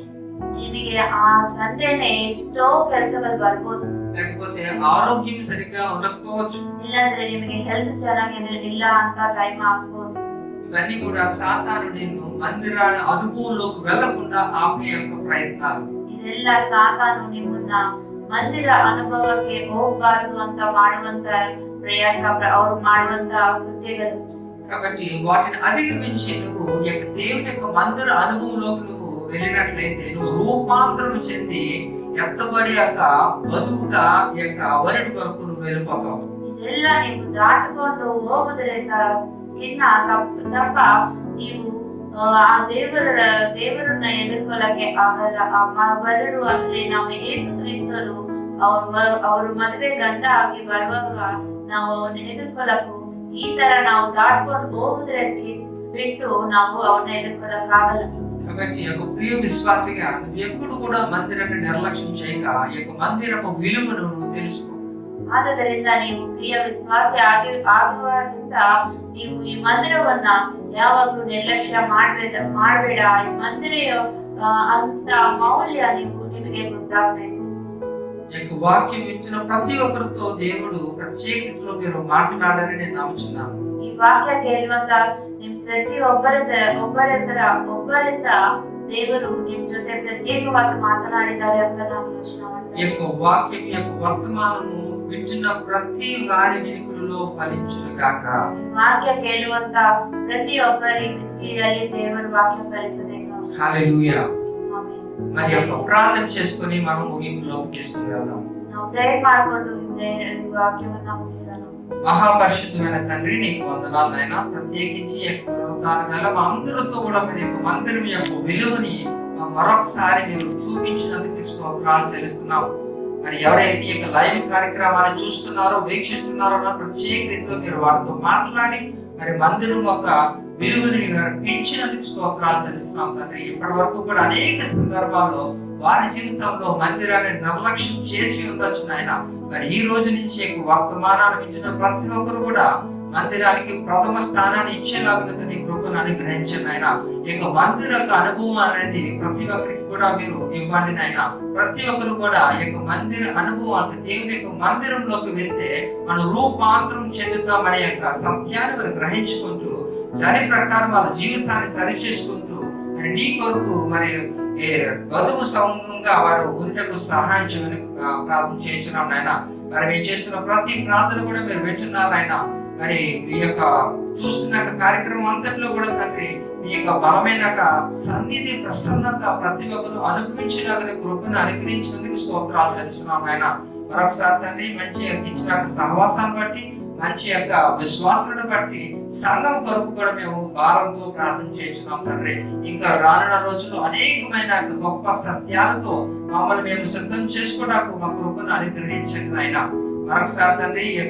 ನಿಮಗೆ ಆ ಸಂಡೇನೆ ಎಷ್ಟೋ ಕೆಲಸಗಳು ಬರ್ಬೋದು, లేకపోతే ఆరోగ్యం సరిగ్గా ఉండకపోవచ్చు, ಇಲ್ಲಾಂದ್ರೆ ನಿಮಗೆ ಹೆಲ್ತ್ ಚೆನ್ನಾಗಿ ಇಲ್ಲ ಅಂತ ಟೈಮ್ ಆಗ್ಬೋದು. ఇవన్నీ కూడా సాతాను నిన్ను మందిరాల అనుభవంలోకి వెళ్లకుండా ఆపే యొక్క ప్రయత్నాలు. ಇದೆಲ್ಲ ಸಾತಾನು ನಿಮ್ಮನ್ನ ಮಂದಿರ ಅನುಭವಕ್ಕೆ ಹೋಗ್ಬಾರ್ದು ಅಂತ ಮಾಡುವಂತ ಪ್ರಯಾಸ, ಅವ್ರು ಮಾಡುವಂತ ಕೃತ್ಯಗಳು. కాబట్టి వాటిని అధిగమించి నువ్వు దేవుని యొక్క మందిర అనుభవంలోకి నువ్వు వెళ్ళినట్లయితే నువ్వు రూపాంతరం చెంది ఎత్తబడి యొక్క వధువుగా ఈ యొక్క వరుడి కొరకు నువ్వు వెళ్ళిపోతావు. ಇದೆಲ್ಲ ನೀವು ದಾಟಿಕೊಂಡು ಹೋಗುದ್ರೆ ತಪ್ಪ ನೀವು ಆ ದೇವರನ್ನ ಎದುರ್ಕೊಳ್ಳಕ್ಕೆ ಆಗಲ್ಲ. ಆ ವರುಡು ಅಂದ್ರೆ ನಾವು ಯೇಸು ಕ್ರಿಸ್ತರು ಅವರು ಮದುವೆ ಗಂಡ ಆಗಿ ಬರುವಾಗ ನಾವು ಅವನ್ನ ಎದುರ್ಕೊಳ್ಳಕ್ಕೂ ಈ ತರ ನಾವು ದಾಟ್ಕೊಂಡು ಹೋಗುದ್ರೆ ಬಿಟ್ಟು ನಾವು ಅವನ್ನ ఎదుర్కొనక ಆಗಲ್ಲ. కాబట్టి ఒక ప్రియ విశ్వాసిగా నువ్వు ఎప్పుడు కూడా మందిరాన్ని నిర్లక్ష్యం చేయక ఈ యొక్క మందిరపు విలువను నువ్వు తెలుసుకో. ಆದುದರಿಂದ ನೀವು ಪ್ರಿಯ ವಿಶ್ವಾಸಿ ಆಗುವಾಗಿಂದ ನೀವು ಈ ಮಂದಿರವನ್ನ ಯಾವಾಗ್ಲೂ ನಿರ್ಲಕ್ಷ್ಯ ಮಾಡಬೇಡ. ಈ ಮಂದಿರ ಅಂತ ಮೌಲ್ಯ ನಿಮಗೆ ಗೊತ್ತಾಗಬೇಕು. వాక్యం వింటున్న ప్రతి ఒక్కరితో దేవుడు ప్రత్యేక రీతిలో మీరు మాట్లాడారని నేను నమ్ముచున్నాను. ఈ వాక్య ಕೇಳುವಂತ ನಿಮ್ ಪ್ರತಿ ಒಬ್ಬರಿಂದ ದೇವರು ನಿಮ್ ಜೊತೆ ಪ್ರತ್ಯೇಕವಾಗಿ ಮಾತನಾಡಿದ್ದಾರೆ ಅಂತ ನಾವು ಯೋಚನೆ ಮಾಡ್ತೇವೆ. ఈ వాక్యం యొక్క వర్తమానము వింటున్న ప్రతి వారి వినికిడిలో ఫలించును గాక. వాక్య ಕೇಳುವಂತ ಪ್ರತಿ ಒಬ್ಬರಿ ಕಿವಿಯಲ್ಲಿ ದೇವರ ವಾಕ್ಯ ಫಲಿಸಬೇಕು. హల్లెలూయా. ఆమేన్. మరి యొక్క ప్రార్థన చేసుకొని మనం ముగింపులోకి తీసుకుని వెళ్దాం. ನಾವು ప్రేయర్ ಮಾಡಿಕೊಂಡು ಈ వాక్యವನ್ನು ముగిస్తాను. మహాపరిశుద్ధమైన తండ్రి నీకు వందనాలు నాయనా. ప్రత్యేకించి పునరుత్థాన వేళ మా అందరితో కూడా మీ యొక్క మందిరం యొక్క విలువని మరొకసారి మీరు చూపించినందుకు స్తోత్రాలు చెల్లిస్తున్నాం. మరి ఎవరైతే ఈ యొక్క లైవ్ కార్యక్రమాన్ని చూస్తున్నారో వీక్షిస్తున్నారో ప్రత్యేక రీతిలో మీరు వారితో మాట్లాడి మరి మందిరం యొక్క విలువని పెంచినందుకు స్తోత్రాలు చెల్లిస్తున్నాం తండ్రి. ఇప్పటి వరకు కూడా అనేక సందర్భాల్లో వారి జీవితంలో మందిరాన్ని నిర్లక్ష్యం చేసి ఉండొచ్చు నాయన. మరి ఈ రోజు నుంచి వర్తమానాన్ని ఇచ్చిన ప్రతి ఒక్కరు కూడా మందిరానికి ప్రథమ స్థానాన్ని ఇచ్చేలాగా నీ కృపను అనుగ్రహించండి ఆయన. ఈ యొక్క మందిర అనుభవం అనేది ప్రతి ఒక్కరికి కూడా మీరు ఇవ్వండి నాయన. ప్రతి ఒక్కరు కూడా ఈ యొక్క మందిర అనుభవానికి దేవుని యొక్క మందిరంలోకి వెళ్తే మనం రూపాంతరం చెందుతామనే యొక్క సత్యాన్ని వారు గ్రహించుకుంటూ దాని ప్రకారం వాళ్ళ జీవితాన్ని సరిచేసుకుంటూ మరి నీ కొరకు మరి వధువు సంఘంగా వారు ఉండటకు సహాయం చేయమని ప్రార్థన చేయించున్నాం నాయన. మరి మేము చేస్తున్న ప్రతి ప్రార్థన కూడా మీరు వింటున్నారు ఆయన. మరి ఈ యొక్క చూస్తున్న కార్యక్రమం అంతట్లో కూడా తండ్రి మీ యొక్క బలమైన సన్నిధి ప్రసన్నత ప్రతి ఒక్కరు అనుభవించడానికి కృపను అనుగ్రహించినందుకు స్తోత్రాలు చెల్లిస్తున్నాం ఆయన. మరొకసారి తండ్రి మంచి ఇచ్చిన సహవాసాన్ని బట్టి మంచి యొక్క విశ్వాసాన్ని బట్టి సంఘం కొరకు కూడా మేము భారంతో ప్రార్థన చేస్తున్నాం తండ్రి. ఇంకా రానున్న రోజుల్లో అనేకమైన గొప్ప సత్యాలతో మమ్మల్ని మేము సిద్ధం చేసుకోవడానికి మా కృపను అనుగ్రహించండి ఆయన. మరొకసారి తండ్రి ఈ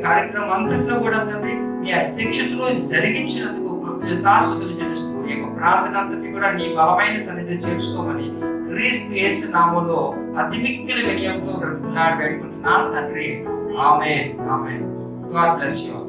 కార్యక్రమం అంతట్లో కూడా తండ్రి మీ అధ్యక్షతలో జరిగించినందుకు కృతజ్ఞతాస్తుతులు చెల్లిస్తూ ఈ యొక్క ప్రార్థన అంతటి కూడా నీ బలమైన సన్నిధి చేర్చుకోమని క్రీస్తు యేసు నామములో అతి మిక్కిలి వినయంతో బ్రతిమలాడి వేడుకుంటున్నాను తండ్రి. ఆమేన్. ఆమేన్. God bless you all.